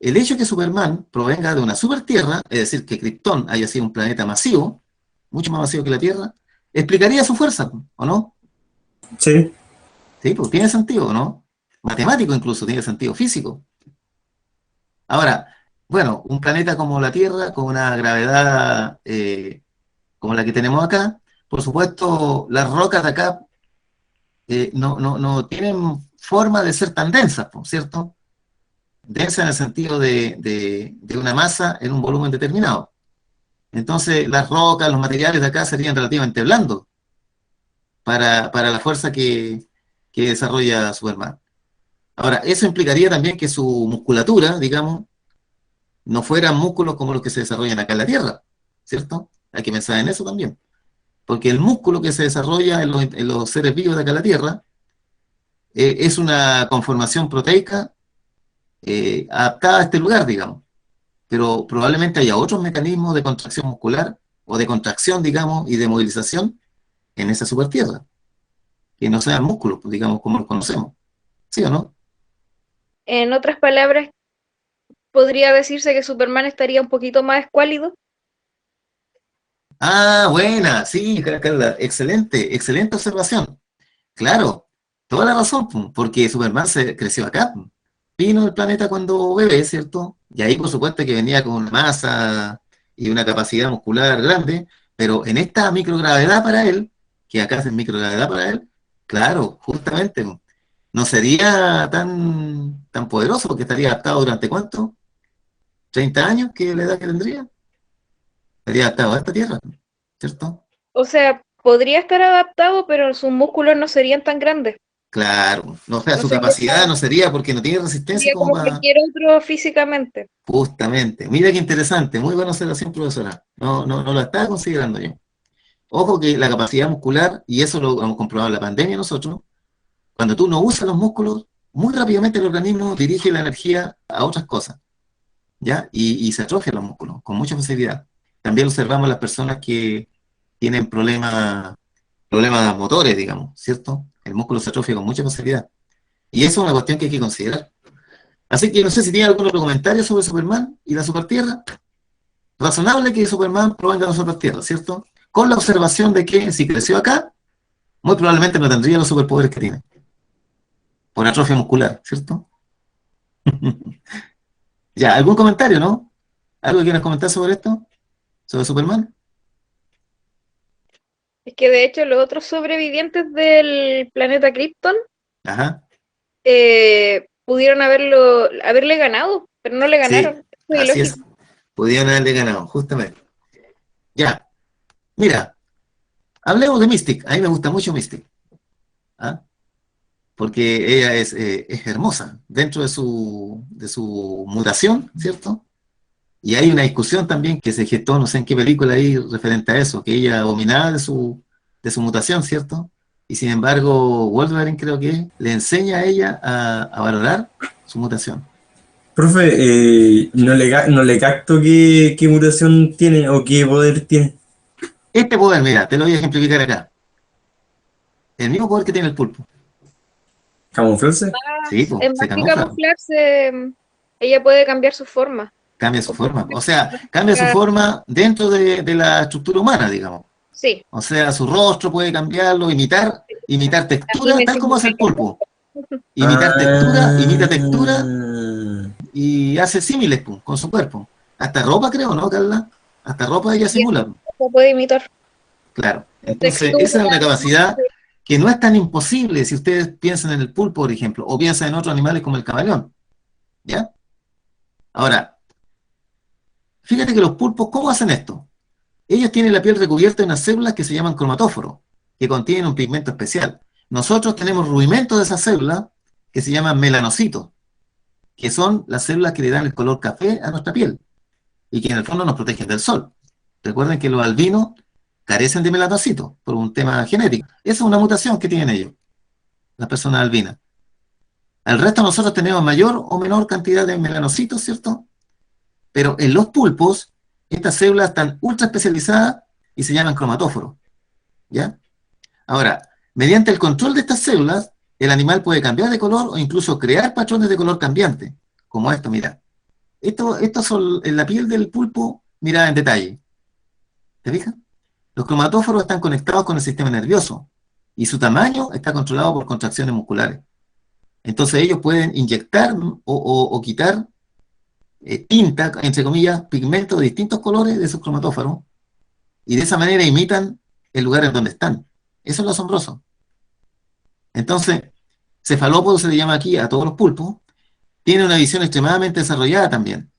Speaker 1: el hecho de que Superman provenga de una supertierra, es decir, que Krypton haya sido un planeta masivo, mucho más masivo que la Tierra, explicaría su fuerza, ¿o no?
Speaker 3: Sí.
Speaker 1: Sí, pues tiene sentido, ¿no? Matemático incluso, tiene sentido físico. Ahora, bueno, un planeta como la Tierra, con una gravedad como la que tenemos acá, por supuesto, las rocas de acá no tienen forma de ser tan densas, ¿cierto? Densa en el sentido de una masa en un volumen determinado. Entonces, las rocas, los materiales de acá serían relativamente blandos para la fuerza que desarrolla Superman. Ahora, eso implicaría también que su musculatura, digamos, no fueran músculos como los que se desarrollan acá en la Tierra, ¿cierto? Hay que pensar en eso también. Porque el músculo que se desarrolla en los seres vivos de acá en la Tierra es una conformación proteica adaptada a este lugar, digamos. Pero probablemente haya otros mecanismos de contracción muscular o de contracción, digamos, y de movilización en esa supertierra, que no sean músculos, pues, digamos, como los conocemos. ¿Sí o no?
Speaker 4: en otras palabras, podría decirse que Superman estaría un poquito más escuálido.
Speaker 1: Ah, buena, sí, Carla, excelente, excelente observación. Claro, toda la razón, pues, porque Superman se creció acá, pues. Vino del planeta cuando bebé, ¿cierto? Y ahí, por supuesto, que venía con una masa y una capacidad muscular grande, pero en esta microgravedad para él, que acá es microgravedad para él, claro, justamente, pues, no sería tan poderoso porque estaría adaptado durante ¿cuánto? ¿30 años? ¿Que es la edad que tendría? Estaría adaptado a esta Tierra, ¿cierto?
Speaker 4: O sea, podría estar adaptado, pero sus músculos no serían tan grandes.
Speaker 1: Claro, no, o sea,
Speaker 4: No
Speaker 1: su
Speaker 4: sería,
Speaker 1: capacidad no sería porque no tiene resistencia
Speaker 4: sería
Speaker 1: como
Speaker 4: como
Speaker 1: para...
Speaker 4: cualquier otro físicamente.
Speaker 1: Justamente, mira qué interesante, muy buena observación, profesora. No lo estaba considerando yo. Ojo que la capacidad muscular, y eso lo hemos comprobado en la pandemia nosotros, cuando tú no usas los músculos, muy rápidamente el organismo dirige la energía a otras cosas, ¿ya? Y se atrofian los músculos con mucha facilidad. También observamos las personas que tienen problemas motores, digamos, ¿cierto? El músculo se atrofia con mucha facilidad. Y eso es una cuestión que hay que considerar. Así que no sé si tiene algún otro comentario sobre Superman y la Supertierra. Razonable que Superman provenga de la Supertierra, ¿cierto? Con la observación de que si creció acá, muy probablemente no tendría los superpoderes que tiene, por atrofia muscular, ¿cierto? Ya, ¿algún comentario, no? ¿Algo que quieras comentar sobre esto? ¿Sobre Superman?
Speaker 4: Es que de hecho los otros sobrevivientes del planeta Krypton
Speaker 1: Ajá,
Speaker 4: pudieron haberle ganado, pero no le
Speaker 1: sí,
Speaker 4: ganaron. Es
Speaker 1: así es.
Speaker 4: ilógico.
Speaker 1: Pudieron haberle ganado, justamente. Ya, mira, hablemos de Mystic. A mí me gusta mucho Mystic, ¿ah? Porque ella es hermosa dentro de su mutación, ¿cierto? Y hay una discusión también que se gestó, no sé en qué película ahí, referente a eso, que ella abominaba de su mutación, ¿cierto? Y sin embargo, Wolverine creo que le enseña a ella a valorar su mutación.
Speaker 3: Profe, no le capto qué mutación tiene o qué poder tiene.
Speaker 1: Este poder, mira, te lo voy a ejemplificar acá. El mismo poder que tiene el pulpo.
Speaker 3: ¿Camuflarse?
Speaker 1: Sí, pues,
Speaker 4: Es
Speaker 1: se
Speaker 4: más que
Speaker 1: camufla,
Speaker 4: camuflarse, ella puede cambiar su forma.
Speaker 1: cambia su
Speaker 4: O puede
Speaker 1: forma. O sea, cambia su
Speaker 4: cambiar-
Speaker 1: forma dentro de la estructura humana, digamos.
Speaker 4: Sí,
Speaker 1: O sea, su rostro puede cambiarlo, imitar
Speaker 4: a mí
Speaker 1: textura,
Speaker 4: me
Speaker 1: tal como hace
Speaker 4: simula.
Speaker 1: el pulpo. Imitar textura, imita textura
Speaker 3: Ah,
Speaker 1: y hace símiles pues, con su cuerpo. Hasta ropa, creo, ¿no, Carla? Hasta ropa ella
Speaker 4: Y
Speaker 1: simula.
Speaker 4: eso puede imitar
Speaker 1: Claro. Entonces,
Speaker 4: textura.
Speaker 1: esa es una capacidad que no es tan imposible si ustedes piensan en el pulpo, por ejemplo, o piensan en otros animales como el camaleón. ¿Ya? Ahora, fíjate que los pulpos, ¿cómo hacen esto? Ellos tienen la piel recubierta de unas células que se llaman cromatóforos, que contienen un pigmento especial. Nosotros tenemos rudimentos de esas células que se llaman melanocitos, que son las células que le dan el color café a nuestra piel y que en el fondo nos protegen del sol. Recuerden que los albinos carecen de melanocitos por un tema genético. Esa es una mutación que tienen ellos, las personas albinas. Al resto nosotros tenemos mayor o menor cantidad de melanocitos, ¿cierto? Pero en los pulpos, estas células están ultra especializadas y se llaman cromatóforos, ¿ya? Ahora, mediante el control de estas células, el animal puede cambiar de color o incluso crear patrones de color cambiante, como esto, mira. Esto son en la piel del pulpo, mira en detalle. ¿Te fijas? Los cromatóforos están conectados con el sistema nervioso y su tamaño está controlado por contracciones musculares. Entonces ellos pueden inyectar o quitar tinta, entre comillas, pigmentos de distintos colores de sus cromatóforos y de esa manera imitan el lugar en donde están. Eso es lo asombroso. Entonces, cefalópodo se le llama aquí a todos los pulpos, tiene una visión extremadamente desarrollada también.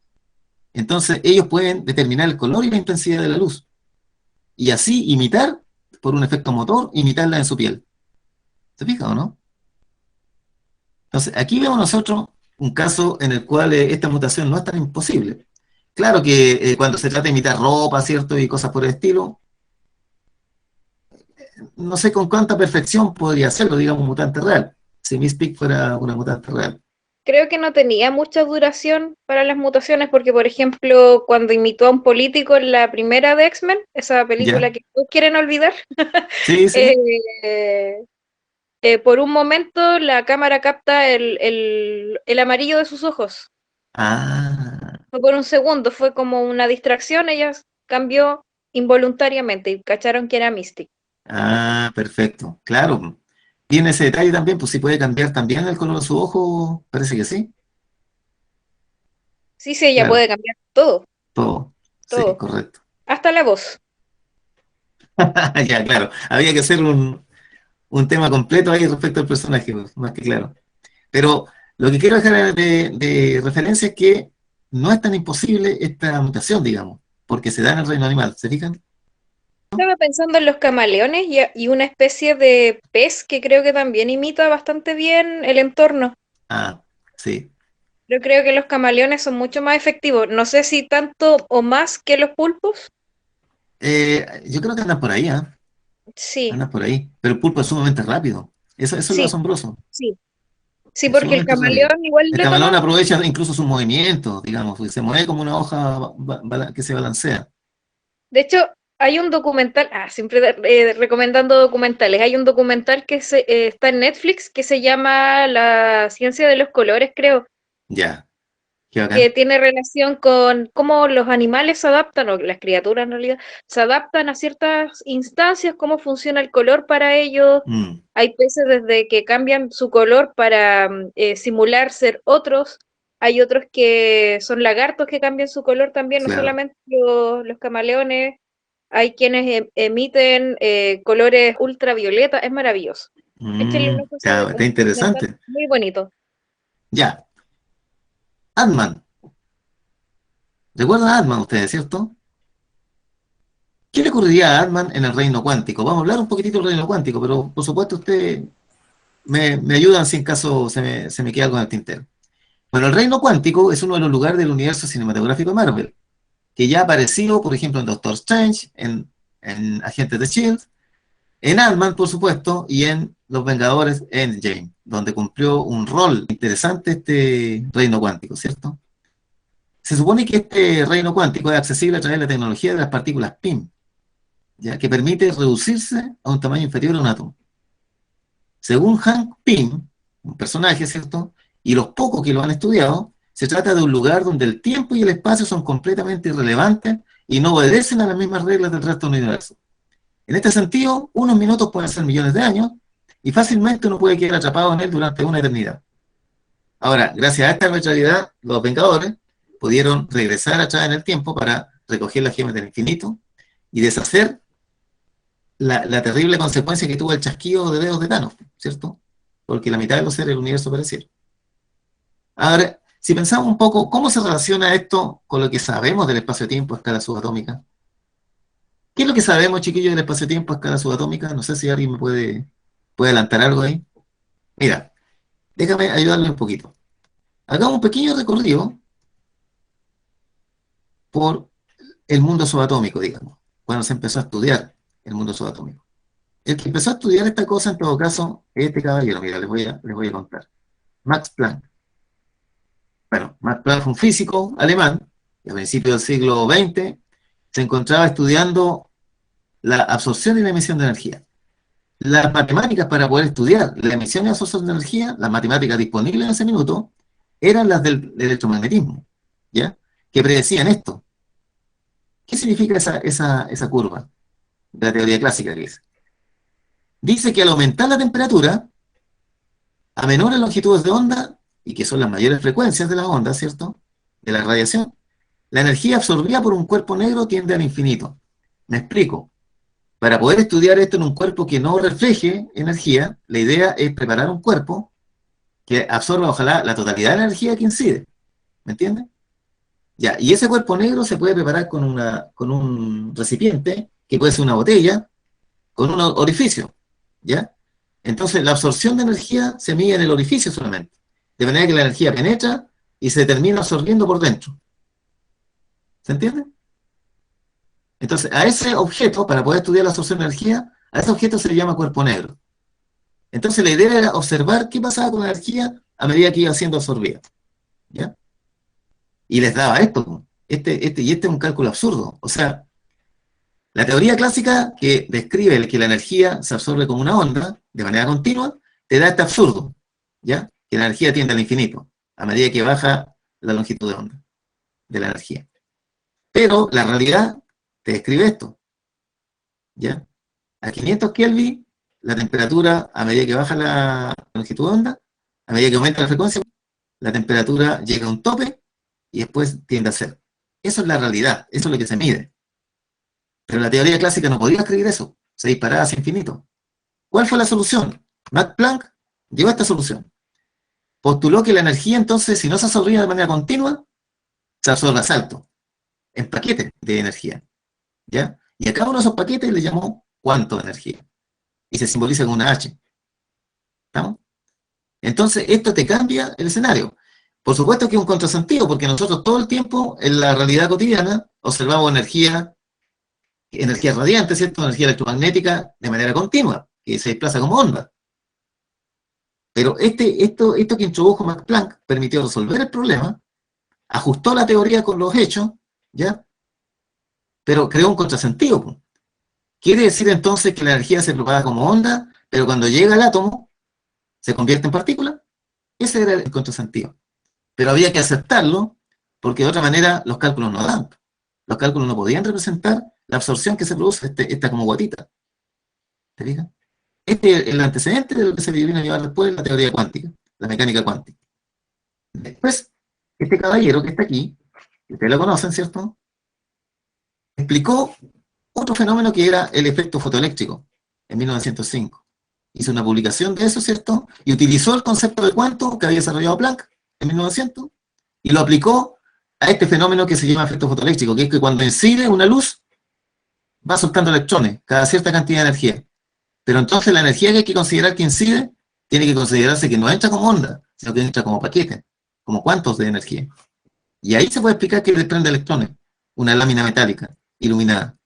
Speaker 1: Entonces, ellos pueden determinar el color y la intensidad de la luz y así imitar, por un efecto motor, imitarla en su piel. ¿Se fija o no? Entonces, aquí vemos nosotros un caso en el cual esta mutación no es tan imposible. Claro que cuando se trata de imitar ropa, ¿cierto? Y cosas por el estilo, no sé con cuánta perfección podría hacerlo, digamos, un mutante real. Si Miss Pig fuera una mutante real.
Speaker 4: Creo que no tenía mucha duración para las mutaciones porque, por ejemplo, cuando imitó a un político en la primera de X-Men, esa película
Speaker 1: ¿Ya?
Speaker 4: que todos quieren olvidar,
Speaker 1: Sí, sí.
Speaker 4: eh, por un momento la cámara capta el amarillo de sus ojos.
Speaker 1: Ah,
Speaker 4: Fue por un segundo, fue como una distracción, ella cambió involuntariamente y cacharon que era Mystic.
Speaker 1: perfecto. Claro. Tiene ese detalle también, pues si puede cambiar también el color de su ojo, parece que sí.
Speaker 4: Sí, sí, ella
Speaker 1: Claro,
Speaker 4: puede cambiar todo,
Speaker 1: todo. Sí,
Speaker 4: todo,
Speaker 1: correcto.
Speaker 4: hasta la voz.
Speaker 1: Ya, claro. Había que hacer un tema completo ahí respecto al personaje, pues, más que claro. Pero lo que quiero dejar de referencia es que no es tan imposible esta mutación, digamos, porque se da en el reino animal, ¿se fijan?
Speaker 4: Estaba pensando en los camaleones y una especie de pez que creo que también imita bastante bien el entorno.
Speaker 1: Ah, sí.
Speaker 4: Yo creo que los camaleones son mucho más efectivos. No sé si tanto o más que los pulpos.
Speaker 1: Yo creo que andan por ahí, ¿ah?
Speaker 4: Sí,
Speaker 1: Andan por ahí. Pero el pulpo es sumamente rápido. Eso es lo
Speaker 4: sí,
Speaker 1: asombroso.
Speaker 4: sí. Sí,
Speaker 1: Es
Speaker 4: porque el
Speaker 1: sumamente rápido.
Speaker 4: camaleón igual
Speaker 1: El
Speaker 4: le toma.
Speaker 1: camalón aprovecha incluso sus movimientos, digamos, y se mueve como una hoja que se balancea.
Speaker 4: De hecho, hay un documental, siempre recomendando documentales. Hay un documental que está en Netflix que se llama La ciencia de los colores, creo,
Speaker 1: Ya, qué
Speaker 4: que
Speaker 1: bacán.
Speaker 4: tiene relación con cómo los animales se adaptan, o las criaturas en realidad, se adaptan a ciertas instancias, cómo funciona el color para ellos.
Speaker 1: Mm,
Speaker 4: Hay peces desde que cambian su color para simular ser otros. Hay otros que son lagartos que cambian su color también, no
Speaker 1: claro.
Speaker 4: solamente los camaleones. Hay quienes emiten colores ultravioleta, es maravilloso. Échenle un ojo,
Speaker 1: Está
Speaker 4: un documental
Speaker 1: interesante.
Speaker 4: muy bonito.
Speaker 1: Ya, Ant-Man. ¿Recuerdan a Ant-Man ustedes, cierto? ¿Qué le ocurriría a Ant-Man en el reino cuántico? Vamos a hablar un poquitito del reino cuántico, pero por supuesto ustedes me ayudan si en caso se me queda algo en el tintero. Bueno, el reino cuántico es uno de los lugares del universo cinematográfico de Marvel, que ya ha aparecido, por ejemplo, en Doctor Strange, en Agentes de S.H.I.E.L.D., en Ant-Man, por supuesto, y en Los Vengadores Endgame, donde cumplió un rol interesante este reino cuántico, ¿cierto? Se supone que este reino cuántico es accesible a través de la tecnología de las partículas PIM, ¿ya? Que permite reducirse a un tamaño inferior a un átomo. Según Hank Pym, un personaje, ¿cierto? Y los pocos que lo han estudiado, se trata de un lugar donde el tiempo y el espacio son completamente irrelevantes y no obedecen a las mismas reglas del resto del universo. En este sentido, unos minutos pueden ser millones de años y fácilmente uno puede quedar atrapado en él durante una eternidad. Ahora, gracias a esta arbitrariedad, los Vengadores pudieron regresar atrás en el tiempo para recoger las gemas del infinito y deshacer la terrible consecuencia que tuvo el chasquido de dedos de Thanos, ¿cierto? Porque la mitad de los seres del universo perecieron. Ahora, si pensamos un poco, ¿cómo se relaciona esto con lo que sabemos del espacio-tiempo a escala subatómica? ¿Qué es lo que sabemos, chiquillos, del espacio-tiempo a escala subatómica? No sé si alguien me puede adelantar algo ahí. Mira, déjame ayudarle un poquito. Hagamos un pequeño recorrido por el mundo subatómico, digamos, cuando se empezó a estudiar el mundo subatómico. El que empezó a estudiar esta cosa, en todo caso, es este caballero. Mira, les voy a contar. Max Planck. Bueno, Max Planck fue un físico alemán, y a principios del siglo XX se encontraba estudiando la absorción y la emisión de energía. Las matemáticas para poder estudiar la emisión y absorción de energía, las matemáticas disponibles en ese minuto, eran las del electromagnetismo, ¿ya? Que predecían esto. ¿Qué significa esa curva de la teoría clásica que dice? Dice que al aumentar la temperatura, a menores longitudes de onda, y que son las mayores frecuencias de las ondas, ¿cierto?, de la radiación, la energía absorbida por un cuerpo negro tiende al infinito. Me explico. Para poder estudiar esto en un cuerpo que no refleje energía, la idea es preparar un cuerpo que absorba, ojalá, la totalidad de la energía que incide. ¿Me entiendes? Ya, y ese cuerpo negro se puede preparar con un recipiente, que puede ser una botella, con un orificio, ¿ya? Entonces, la absorción de energía se mide en el orificio solamente, de manera que la energía penetra y se termina absorbiendo por dentro. ¿Se entiende? Entonces, a ese objeto, para poder estudiar la absorción de energía, a ese objeto se le llama cuerpo negro. Entonces, la idea era observar qué pasaba con la energía a medida que iba siendo absorbida, ¿ya? Y les daba esto, este es un cálculo absurdo. O sea, la teoría clásica que describe que la energía se absorbe como una onda, de manera continua, te da este absurdo, ¿ya? Que la energía tiende al infinito, a medida que baja la longitud de onda de la energía. Pero la realidad te describe esto, ¿ya? A 500 Kelvin, la temperatura, a medida que baja la longitud de onda, a medida que aumenta la frecuencia, la temperatura llega a un tope y después tiende a cero. Eso es la realidad, eso es lo que se mide. Pero la teoría clásica no podía escribir eso, se disparaba hacia infinito. ¿Cuál fue la solución? Max Planck llegó a esta solución. Postuló que la energía, entonces, si no se absorbía de manera continua, se absorbe a salto, en paquetes de energía, ¿ya? Y a cada uno de esos paquetes le llamó cuánto de energía. Y se simboliza con una H. ¿Estamos? Entonces, esto te cambia el escenario. Por supuesto que es un contrasentido, porque nosotros todo el tiempo, en la realidad cotidiana, observamos energía radiante, ¿cierto? Energía electromagnética de manera continua, que se desplaza como onda. Pero esto que introdujo Max Planck permitió resolver el problema, ajustó la teoría con los hechos, ¿ya? Pero creó un contrasentido. Quiere decir entonces que la energía se propaga como onda, pero cuando llega al átomo, se convierte en partícula. Ese era el contrasentido. Pero había que aceptarlo, porque de otra manera los cálculos no dan. Los cálculos no podían representar la absorción que se produce, esta como guatita. ¿Te fijas? Este es el antecedente de lo que se viene a llevar después la teoría cuántica, la mecánica cuántica. Después, este caballero que está aquí, que ustedes lo conocen, ¿cierto?, explicó otro fenómeno que era el efecto fotoeléctrico, en 1905. Hizo una publicación de eso, ¿cierto?, y utilizó el concepto de cuánto que había desarrollado Planck en 1900, y lo aplicó a este fenómeno que se llama efecto fotoeléctrico, que es que cuando incide una luz, va soltando electrones, cada cierta cantidad de energía. Pero entonces la energía que hay que considerar que incide, tiene que considerarse que no entra como onda, sino que entra como paquete, como cuantos de energía. Y ahí se puede explicar que desprende electrones, una lámina metálica, iluminada.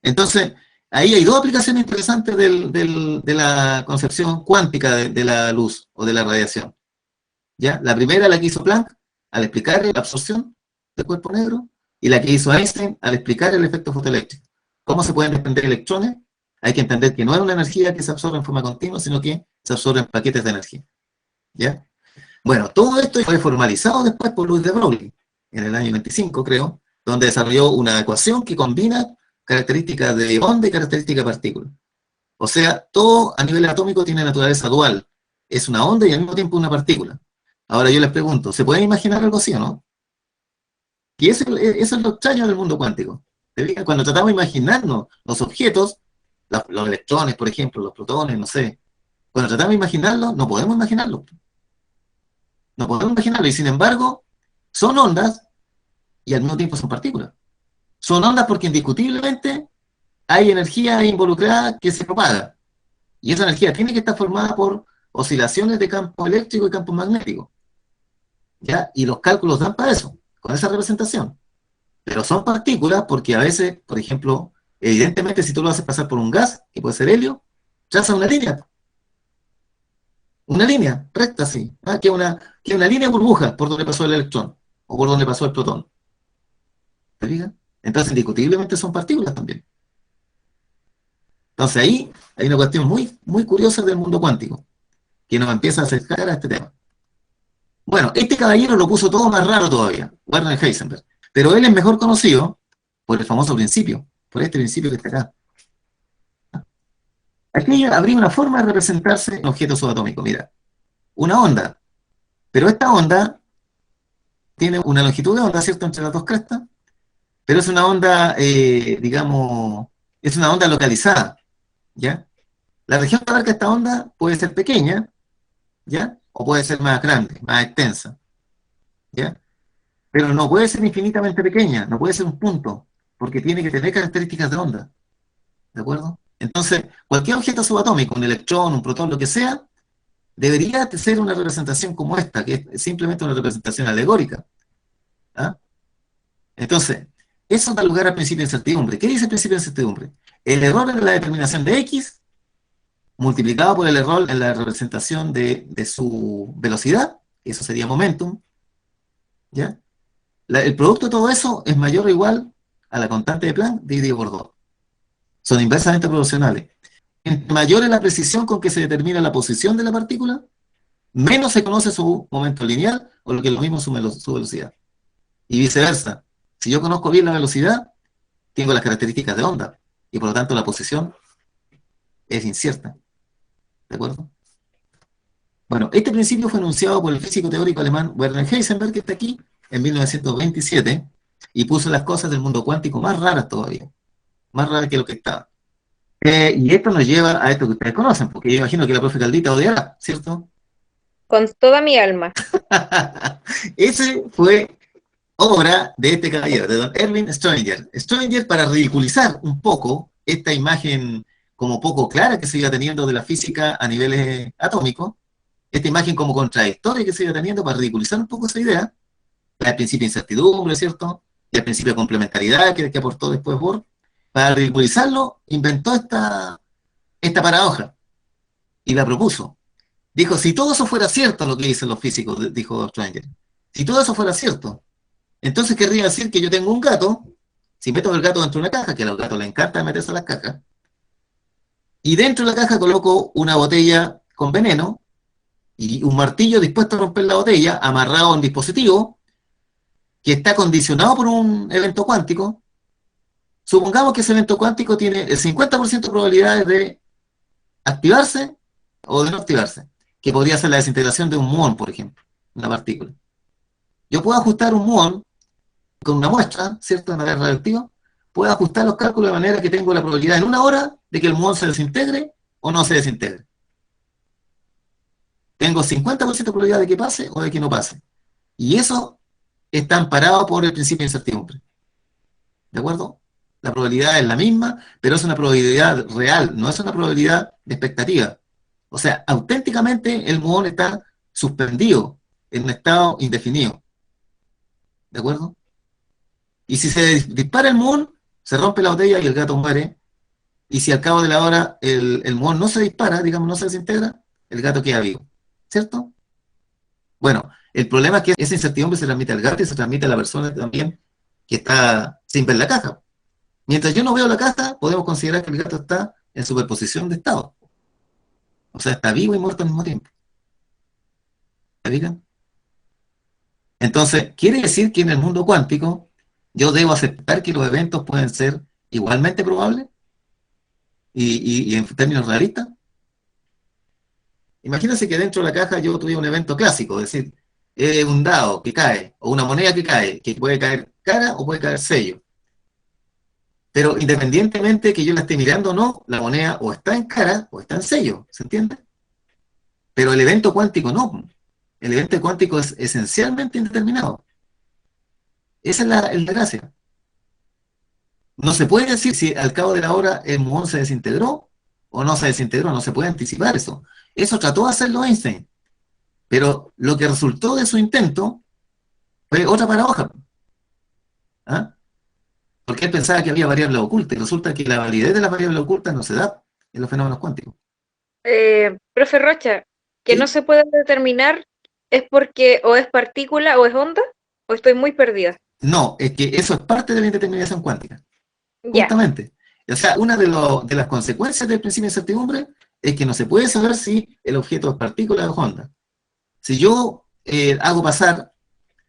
Speaker 1: Entonces, ahí hay dos aplicaciones interesantes de la concepción cuántica de la luz, o de la radiación. ¿Ya? La primera, la que hizo Planck, al explicar la absorción del cuerpo negro, y la que hizo Einstein al explicar el efecto fotoeléctrico. ¿Cómo se pueden desprender electrones? Hay que entender que no es una energía que se absorbe en forma continua, sino que se absorbe en paquetes de energía. ¿Ya? Bueno, todo esto fue formalizado después por Louis de Broglie, en el año 25, creo, donde desarrolló una ecuación que combina características de onda y características de partícula. O sea, todo a nivel atómico tiene naturaleza dual. Es una onda y al mismo tiempo una partícula. Ahora yo les pregunto, ¿se pueden imaginar algo así o no? Y eso es lo extraño del mundo cuántico. Cuando tratamos de imaginarnos los objetos, los electrones, por ejemplo, los protones, no sé, cuando tratamos de imaginarlos, no podemos imaginarlo. No podemos imaginarlo, y sin embargo, son ondas y al mismo tiempo son partículas. Son ondas porque indiscutiblemente hay energía involucrada que se propaga. Y esa energía tiene que estar formada por oscilaciones de campo eléctrico y campo magnético. ¿Ya? Y los cálculos dan para eso, con esa representación. Pero son partículas porque a veces, por ejemplo, evidentemente si tú lo haces pasar por un gas, que puede ser helio, traza una línea. Una línea recta, sí. ¿Ah? Que una línea burbuja por donde pasó el electrón o por donde pasó el protón. ¿Te fijas? Entonces, indiscutiblemente son partículas también. Entonces ahí hay una cuestión muy, muy curiosa del mundo cuántico, que nos empieza a acercar a este tema. Bueno, este caballero lo puso todo más raro todavía, Werner Heisenberg. Pero él es mejor conocido por el famoso principio, por este principio que está acá. Aquí habría una forma de representarse un objeto subatómico. Mira, una onda. Pero esta onda tiene una longitud de onda, ¿cierto?, entre las dos crestas, pero es una onda, digamos, es una onda localizada, ¿ya? La región que abarca esta onda puede ser pequeña, ¿ya? O puede ser más grande, más extensa, ¿ya? Pero no puede ser infinitamente pequeña, no puede ser un punto, porque tiene que tener características de onda, ¿de acuerdo? Entonces, cualquier objeto subatómico, un electrón, un protón, lo que sea, debería ser una representación como esta, que es simplemente una representación alegórica. ¿Ah? Entonces, eso da lugar al principio de incertidumbre. ¿Qué dice el principio de incertidumbre? El error en la determinación de X multiplicado por el error en la representación de su velocidad, eso sería momentum, ¿ya? El producto de todo eso es mayor o igual a la constante de Planck dividido por 2. Son inversamente proporcionales. Entre mayor es la precisión con que se determina la posición de la partícula, menos se conoce su momento lineal, o lo que es lo mismo su velocidad. Y viceversa. Si yo conozco bien la velocidad, tengo las características de onda, y por lo tanto la posición es incierta. ¿De acuerdo? Bueno, este principio fue enunciado por el físico teórico alemán Werner Heisenberg, que está aquí, en 1927, y puso las cosas del mundo cuántico más raras todavía, más raras que lo que estaba. Y esto nos lleva a esto que ustedes conocen, porque yo imagino que la profe Caldita odiará, ¿cierto?
Speaker 4: Con toda mi alma.
Speaker 1: Ese fue obra de este caballero, de don Erwin Schrödinger. Schrödinger, para ridiculizar un poco esta imagen como poco clara que se iba teniendo de la física a niveles atómicos, esta imagen como contradictoria que se iba teniendo, para ridiculizar un poco esa idea, el principio de incertidumbre, ¿cierto? Y el principio de complementariedad que aportó después Bohr, para ridiculizarlo, inventó esta paradoja y la propuso. Dijo, si todo eso fuera cierto, lo que dicen los físicos, dijo Schrödinger, si todo eso fuera cierto, entonces querría decir que yo tengo un gato, si meto el gato dentro de una caja, que a los gatos les encanta meterse en las cajas, y dentro de la caja coloco una botella con veneno y un martillo dispuesto a romper la botella, amarrado a un dispositivo que está condicionado por un evento cuántico. Supongamos que ese evento cuántico tiene el 50% de probabilidades de activarse o de no activarse, que podría ser la desintegración de un muón, por ejemplo, una partícula. Yo puedo ajustar un muón con una muestra, ¿cierto?, de manera radioactiva, puedo ajustar los cálculos de manera que tengo la probabilidad en una hora de que el muón se desintegre o no se desintegre. Tengo 50% de probabilidad de que pase o de que no pase. Y eso está amparado por el principio de incertidumbre. ¿De acuerdo? La probabilidad es la misma, pero es una probabilidad real, no es una probabilidad de expectativa. O sea, auténticamente el muón está suspendido en un estado indefinido. ¿De acuerdo? Y si se dispara el muón, se rompe la botella y el gato muere. Y si al cabo de la hora el muón no se dispara, digamos, no se desintegra, el gato queda vivo. ¿Cierto? Bueno, El problema es que esa incertidumbre se transmite al gato y se transmite a la persona también que está sin ver la caja. Mientras yo no veo la caja, podemos considerar que el gato está en superposición de estado. O sea, está vivo y muerto al mismo tiempo. ¿Se fijan? Entonces, quiere decir que en el mundo cuántico yo debo aceptar que los eventos pueden ser igualmente probables y en términos realistas. Imagínense que dentro de la caja yo tuviera un evento clásico, es decir, un dado que cae, o una moneda que cae, que puede caer cara o puede caer sello. Pero independientemente que yo la esté mirando o no, la moneda o está en cara o está en sello, ¿se entiende? Pero el evento cuántico no. El evento cuántico es esencialmente indeterminado. Esa es la gracia. No se puede decir si al cabo de la hora el muón se desintegró o no se desintegró, no se puede anticipar eso. Eso trató de hacerlo Einstein, pero lo que resultó de su intento fue otra paradoja. ¿Ah? Porque él pensaba que había variables ocultas y resulta que la validez de las variables ocultas no se da en los fenómenos cuánticos.
Speaker 4: Profe Rocha, que
Speaker 1: ¿Sí?
Speaker 4: no se puede determinar es porque o es partícula o es onda, o estoy muy perdida.
Speaker 1: No, es que eso es parte de la indeterminación cuántica.
Speaker 4: Ya,
Speaker 1: Justamente. O sea, una de las consecuencias del principio de incertidumbre es que no se puede saber si el objeto es partícula o onda. Si yo hago pasar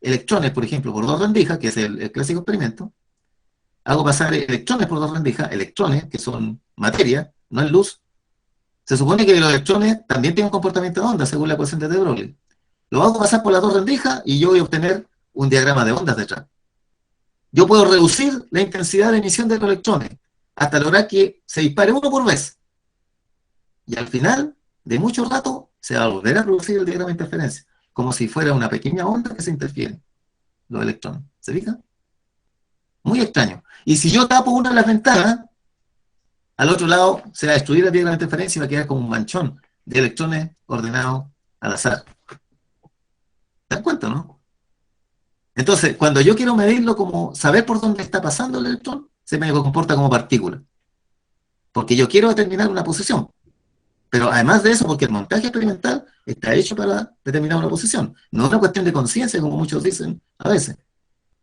Speaker 1: electrones, por ejemplo, por dos rendijas, que es el clásico experimento, hago pasar electrones por dos rendijas, electrones, que son materia, no es luz, se supone que los electrones también tienen un comportamiento de onda, según la ecuación de De Broglie. Lo hago pasar por las dos rendijas y yo voy a obtener un diagrama de ondas detrás. Yo puedo reducir la intensidad de emisión de los electrones hasta lograr que se dispare uno por vez. Y al final de mucho rato se va a volver a producir el diagrama de interferencia, como si fuera una pequeña onda que se interfiere, los electrones. ¿Se fijan? Muy extraño. Y si yo tapo una de las ventanas, al otro lado se va a destruir el diagrama de interferencia y va a quedar como un manchón de electrones ordenados al azar. ¿Se dan cuenta, no? Entonces, cuando yo quiero medirlo como saber por dónde está pasando el electrón, se me comporta como partícula. Porque yo quiero determinar una posición. Pero además de eso, porque el montaje experimental está hecho para determinar una posición. No es una cuestión de conciencia, como muchos dicen a veces.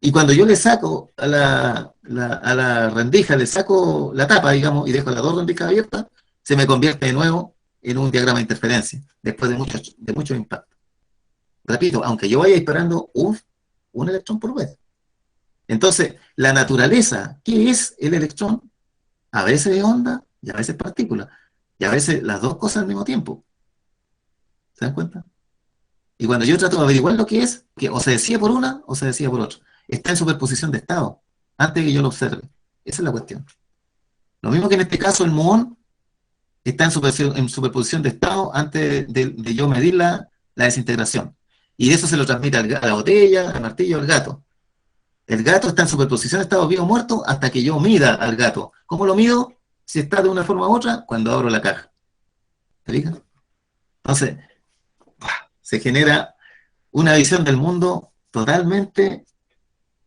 Speaker 1: Y cuando yo le saco a la rendija, le saco la tapa, digamos, y dejo las dos rendijas abiertas, se me convierte de nuevo en un diagrama de interferencia, después de muchos impactos. Repito, aunque yo vaya disparando un electrón por vez. Entonces, la naturaleza, ¿qué es el electrón? A veces es onda y a veces partícula. Y a veces las dos cosas al mismo tiempo. ¿Se dan cuenta? Y cuando yo trato de averiguar lo que es, que o se decía por una o se decía por otra. Está en superposición de estado, antes de que yo lo observe. Esa es la cuestión. Lo mismo que en este caso el muón está en superposición de estado antes de yo medir la desintegración. Y de eso se lo transmite a la botella, al martillo, al gato. El gato está en superposición de estado vivo o muerto hasta que yo mida al gato. ¿Cómo lo mido? Si está de una forma u otra, cuando abro la caja. ¿Se fijan? Entonces, se genera una visión del mundo totalmente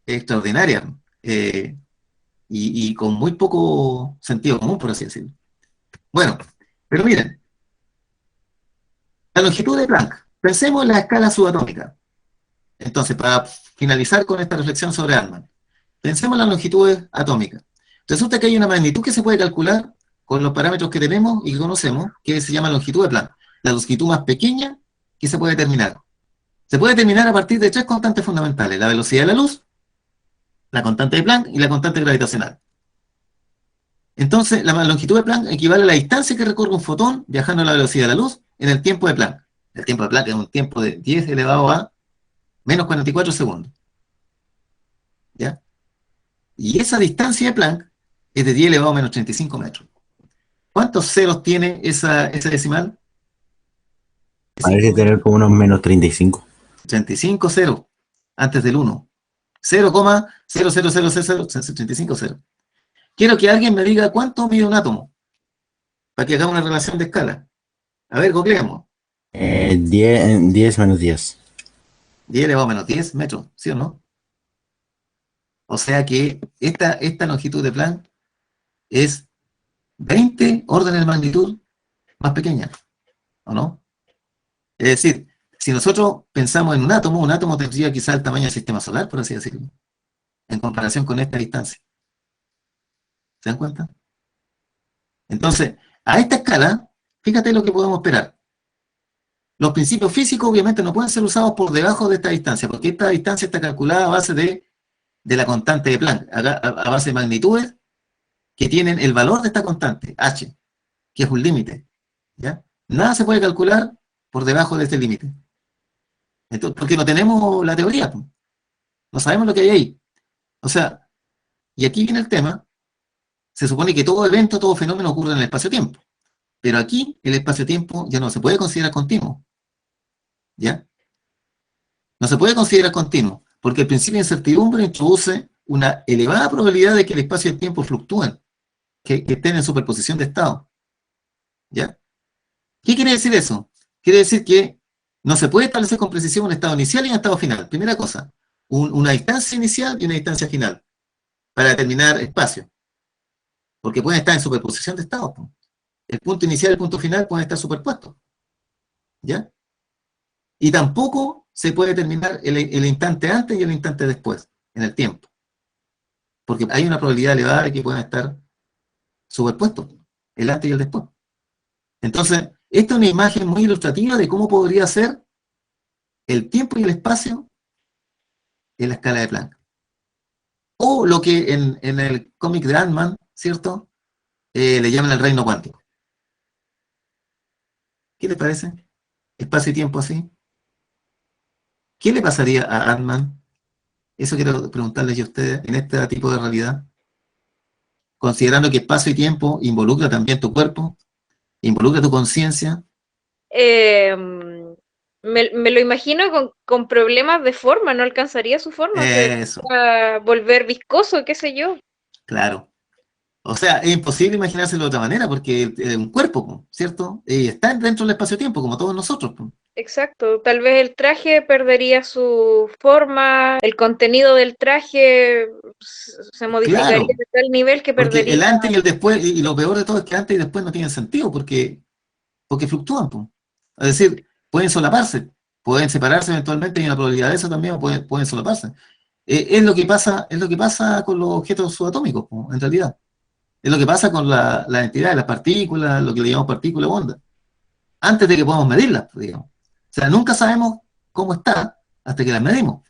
Speaker 1: extraordinaria y con muy poco sentido común, por así decirlo. Bueno, pero miren, la longitud de Planck. Pensemos en la escala subatómica. Entonces, para finalizar con esta reflexión sobre Altman, pensemos en las longitudes atómicas. Resulta que hay una magnitud que se puede calcular con los parámetros que tenemos y que conocemos, que se llama longitud de Planck. La longitud más pequeña que se puede determinar. Se puede determinar a partir de tres constantes fundamentales: la velocidad de la luz, la constante de Planck y la constante gravitacional. Entonces, la longitud de Planck equivale a la distancia que recorre un fotón viajando a la velocidad de la luz en el tiempo de Planck. El tiempo de Planck es un tiempo de 10 elevado a menos 44 segundos. ¿Ya? Y esa distancia de Planck es de 10 elevado a menos 35 metros. ¿Cuántos ceros tiene esa decimal?
Speaker 2: Parece tener como unos menos 35.
Speaker 1: 35 ceros antes del 1. 0,0000035 ceros. Quiero que alguien me diga cuánto mide un átomo, para que hagamos una relación de escala. A ver, googleamos.
Speaker 2: 10 menos 10.
Speaker 1: 10 elevado a menos 10 metros, ¿sí o no? O sea que esta longitud de Planck es 20 órdenes de magnitud más pequeña, ¿o no? Es decir, Si nosotros pensamos en un átomo tendría quizás el tamaño del sistema solar, por así decirlo, en comparación con esta distancia. ¿Se dan cuenta? Entonces, a esta escala, fíjate lo que podemos esperar. Los principios físicos obviamente no pueden ser usados por debajo de esta distancia, porque esta distancia está calculada a base de la constante de Planck, a base de magnitudes que tienen el valor de esta constante, h, que es un límite. ¿Ya? Nada se puede calcular por debajo de este límite. Porque no tenemos la teoría, no sabemos lo que hay ahí. O sea, y aquí viene el tema, se supone que todo evento, todo fenómeno ocurre en el espacio-tiempo, pero aquí el espacio-tiempo ya no se puede considerar continuo. ¿Ya? No se puede considerar continuo, porque el principio de incertidumbre introduce una elevada probabilidad de que el espacio y el tiempo fluctúen, que estén en superposición de estado. ¿Ya? ¿Qué quiere decir eso? Quiere decir que no se puede establecer con precisión un estado inicial y un estado final. Primera cosa, una distancia inicial y una distancia final para determinar espacio, porque pueden estar en superposición de estados. El punto inicial y el punto final pueden estar superpuestos. ¿Ya? Y tampoco se puede determinar el instante antes y el instante después, en el tiempo. Porque hay una probabilidad elevada de que puedan estar superpuestos, el antes y el después. Entonces, esta es una imagen muy ilustrativa de cómo podría ser el tiempo y el espacio en la escala de Planck. O lo que en el cómic de Ant-Man, ¿cierto? Le llaman el reino cuántico. ¿Qué les parece? Espacio y tiempo así. ¿Qué le pasaría a Ant-Man? Eso quiero preguntarles yo a ustedes en este tipo de realidad. Considerando que espacio y tiempo involucra también tu cuerpo, involucra tu conciencia.
Speaker 4: Me lo imagino con problemas de forma, no alcanzaría su forma, se
Speaker 1: Eso,
Speaker 4: va a volver viscoso, qué sé yo.
Speaker 1: claro. O sea, es imposible imaginárselo de otra manera, porque es un cuerpo, ¿cierto? Está dentro del espacio-tiempo, como todos nosotros.
Speaker 4: Exacto, tal vez el traje perdería su forma, el contenido del traje se modificaría
Speaker 1: Claro,
Speaker 4: de tal nivel que
Speaker 1: porque
Speaker 4: perdería.
Speaker 1: el antes y el después, y lo peor de todo es que antes y después no tienen sentido, porque fluctúan. Es decir, pueden solaparse, pueden separarse eventualmente, y hay una probabilidad de eso también, o pueden solaparse. Es lo que pasa con los objetos subatómicos, en realidad. Es lo que pasa con la entidad de las partículas, lo que le llamamos partícula o onda, antes de que podamos medirlas, digamos. O sea, nunca sabemos cómo está hasta que las medimos.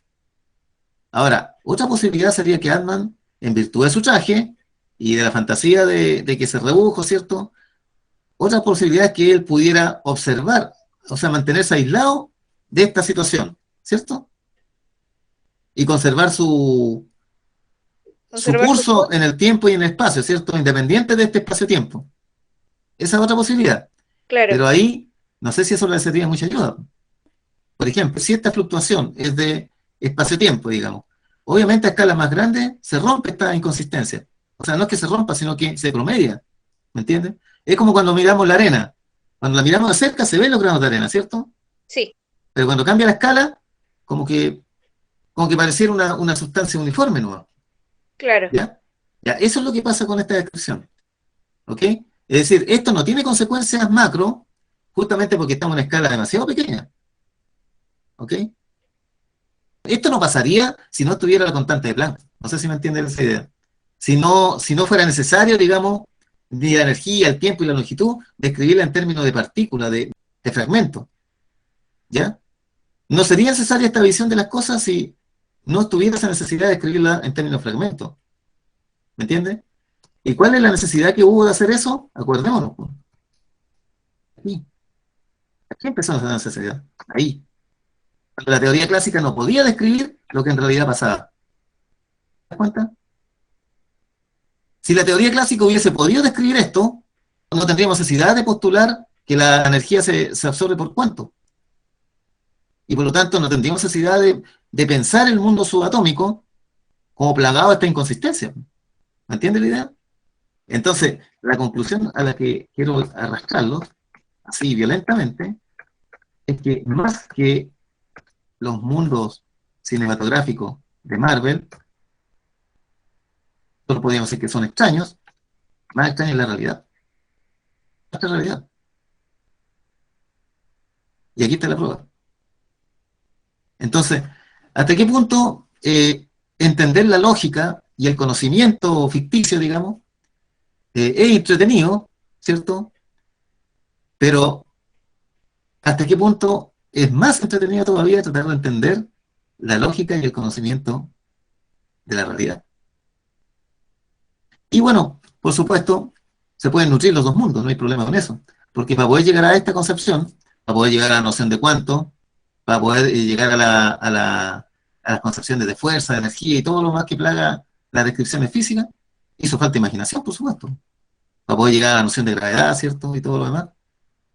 Speaker 1: Ahora, otra posibilidad sería que Ant-Man, en virtud de su traje y de la fantasía de que se redujo, ¿cierto? Otra posibilidad es que él pudiera observar, o sea, mantenerse aislado de esta situación, ¿cierto? Y conservar su
Speaker 4: Conservar su
Speaker 1: curso
Speaker 4: forma,
Speaker 1: en el tiempo y en el espacio, ¿cierto? Independiente de este espacio-tiempo. Esa es otra posibilidad.
Speaker 4: claro.
Speaker 1: Pero ahí, no sé si eso le sería mucha ayuda. Por ejemplo, si esta fluctuación es de espacio-tiempo, digamos, obviamente a escala más grande se rompe esta inconsistencia. O sea, no es que se rompa, sino que se promedia. ¿Me entiendes? Es como cuando miramos la arena. Cuando la miramos de cerca se ven los granos de arena, ¿cierto?
Speaker 4: Sí,
Speaker 1: Pero cuando cambia la escala, como que, como que pareciera una sustancia uniforme nueva.
Speaker 4: claro.
Speaker 1: ¿Ya? Ya, eso es lo que pasa con esta descripción. ¿Ok? Es decir, esto no tiene consecuencias macro, justamente porque estamos en una escala demasiado pequeña. ¿Ok? Esto no pasaría si no estuviera la constante de Planck. No sé si me entienden esa idea. Si no fuera necesario, digamos, ni la energía, el tiempo y la longitud, describirla en términos de partícula, de fragmento. ¿Ya? No sería necesaria esta visión de las cosas si no estuviera esa necesidad de escribirla en términos de fragmento. ¿Me entiendes? ¿Y cuál es la necesidad que hubo de hacer eso? Acordémonos. Aquí. Aquí empezó esa necesidad. Ahí. La teoría clásica no podía describir lo que en realidad pasaba. ¿Te das cuenta? Si la teoría clásica hubiese podido describir esto, no tendríamos necesidad de postular que la energía se absorbe por cuánto. Y por lo tanto no tendríamos necesidad de pensar el mundo subatómico como plagado de esta inconsistencia. ¿Me entiende la idea? Entonces, la conclusión a la que quiero arrastrarlo, así violentamente, es que más que los mundos cinematográficos de Marvel, solo podríamos decir que son extraños, más extraña es la realidad. Esta es la realidad. Y aquí está la prueba. Entonces, ¿hasta qué punto entender la lógica y el conocimiento ficticio, digamos, es entretenido, ¿cierto? Pero ¿hasta qué punto es más entretenido todavía tratar de entender la lógica y el conocimiento de la realidad? Y bueno, por supuesto, se pueden nutrir los dos mundos, no hay problema con eso. Porque para poder llegar a esta concepción, para poder llegar a la noción de cuánto, para poder llegar a las concepciones de fuerza, de energía y todo lo más que plaga las descripciones físicas, hizo falta imaginación, por supuesto. Para poder llegar a la noción de gravedad, ¿cierto? Y todo lo demás.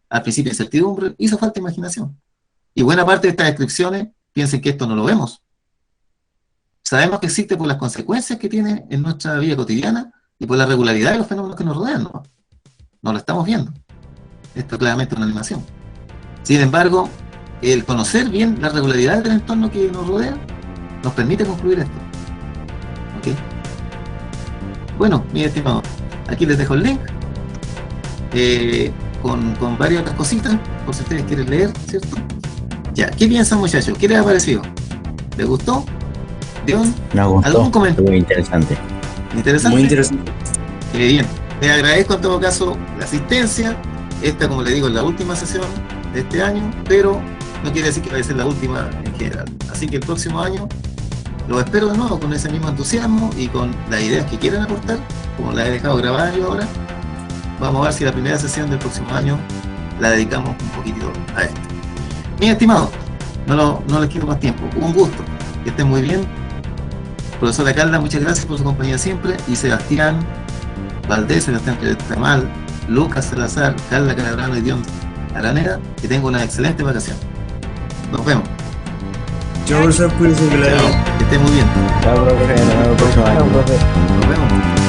Speaker 1: Al principio incertidumbre, hizo falta imaginación. Y buena parte de estas descripciones piensen que esto no lo vemos. Sabemos que existe por las consecuencias que tiene en nuestra vida cotidiana y por la regularidad de los fenómenos que nos rodean, ¿no? No lo estamos viendo. Esto es claramente una animación. Sin embargo, el conocer bien la regularidad del entorno que nos rodea nos permite concluir esto. ¿Ok? Bueno, mi estimado, aquí les dejo el link con varias otras cositas, por si ustedes quieren leer, ¿cierto? Ya, ¿qué piensan, muchachos? ¿Qué les ha parecido? ¿Les gustó? ¿Dion?
Speaker 2: Me gustó.
Speaker 1: ¿Algún comentario?
Speaker 2: Muy interesante.
Speaker 1: ¿Interesante?
Speaker 3: Muy interesante.
Speaker 1: Bien, les agradezco en todo caso la asistencia. Esta, como les digo, es la última sesión de este año, pero no quiere decir que vaya a ser la última en general. Así que el próximo año los espero de nuevo con ese mismo entusiasmo y con las ideas que quieran aportar, como las he dejado grabadas yo ahora. Vamos a ver si la primera sesión del próximo año la dedicamos un poquitito a esto. Mis estimados, no les quito más tiempo. Un gusto. Que estén muy bien. Profesora Carla, muchas gracias por su compañía siempre. Y Sebastián Valdés, Sebastián Tamal, Lucas Salazar, Carla Calabrano y Dion Araneda, que tengan una excelente vacación. Nos vemos.
Speaker 3: Chao, profesor, cuídense que la
Speaker 1: Chao. Que estén muy bien.
Speaker 2: Chao, profe. Nos vemos el próximo año.
Speaker 1: Nos vemos.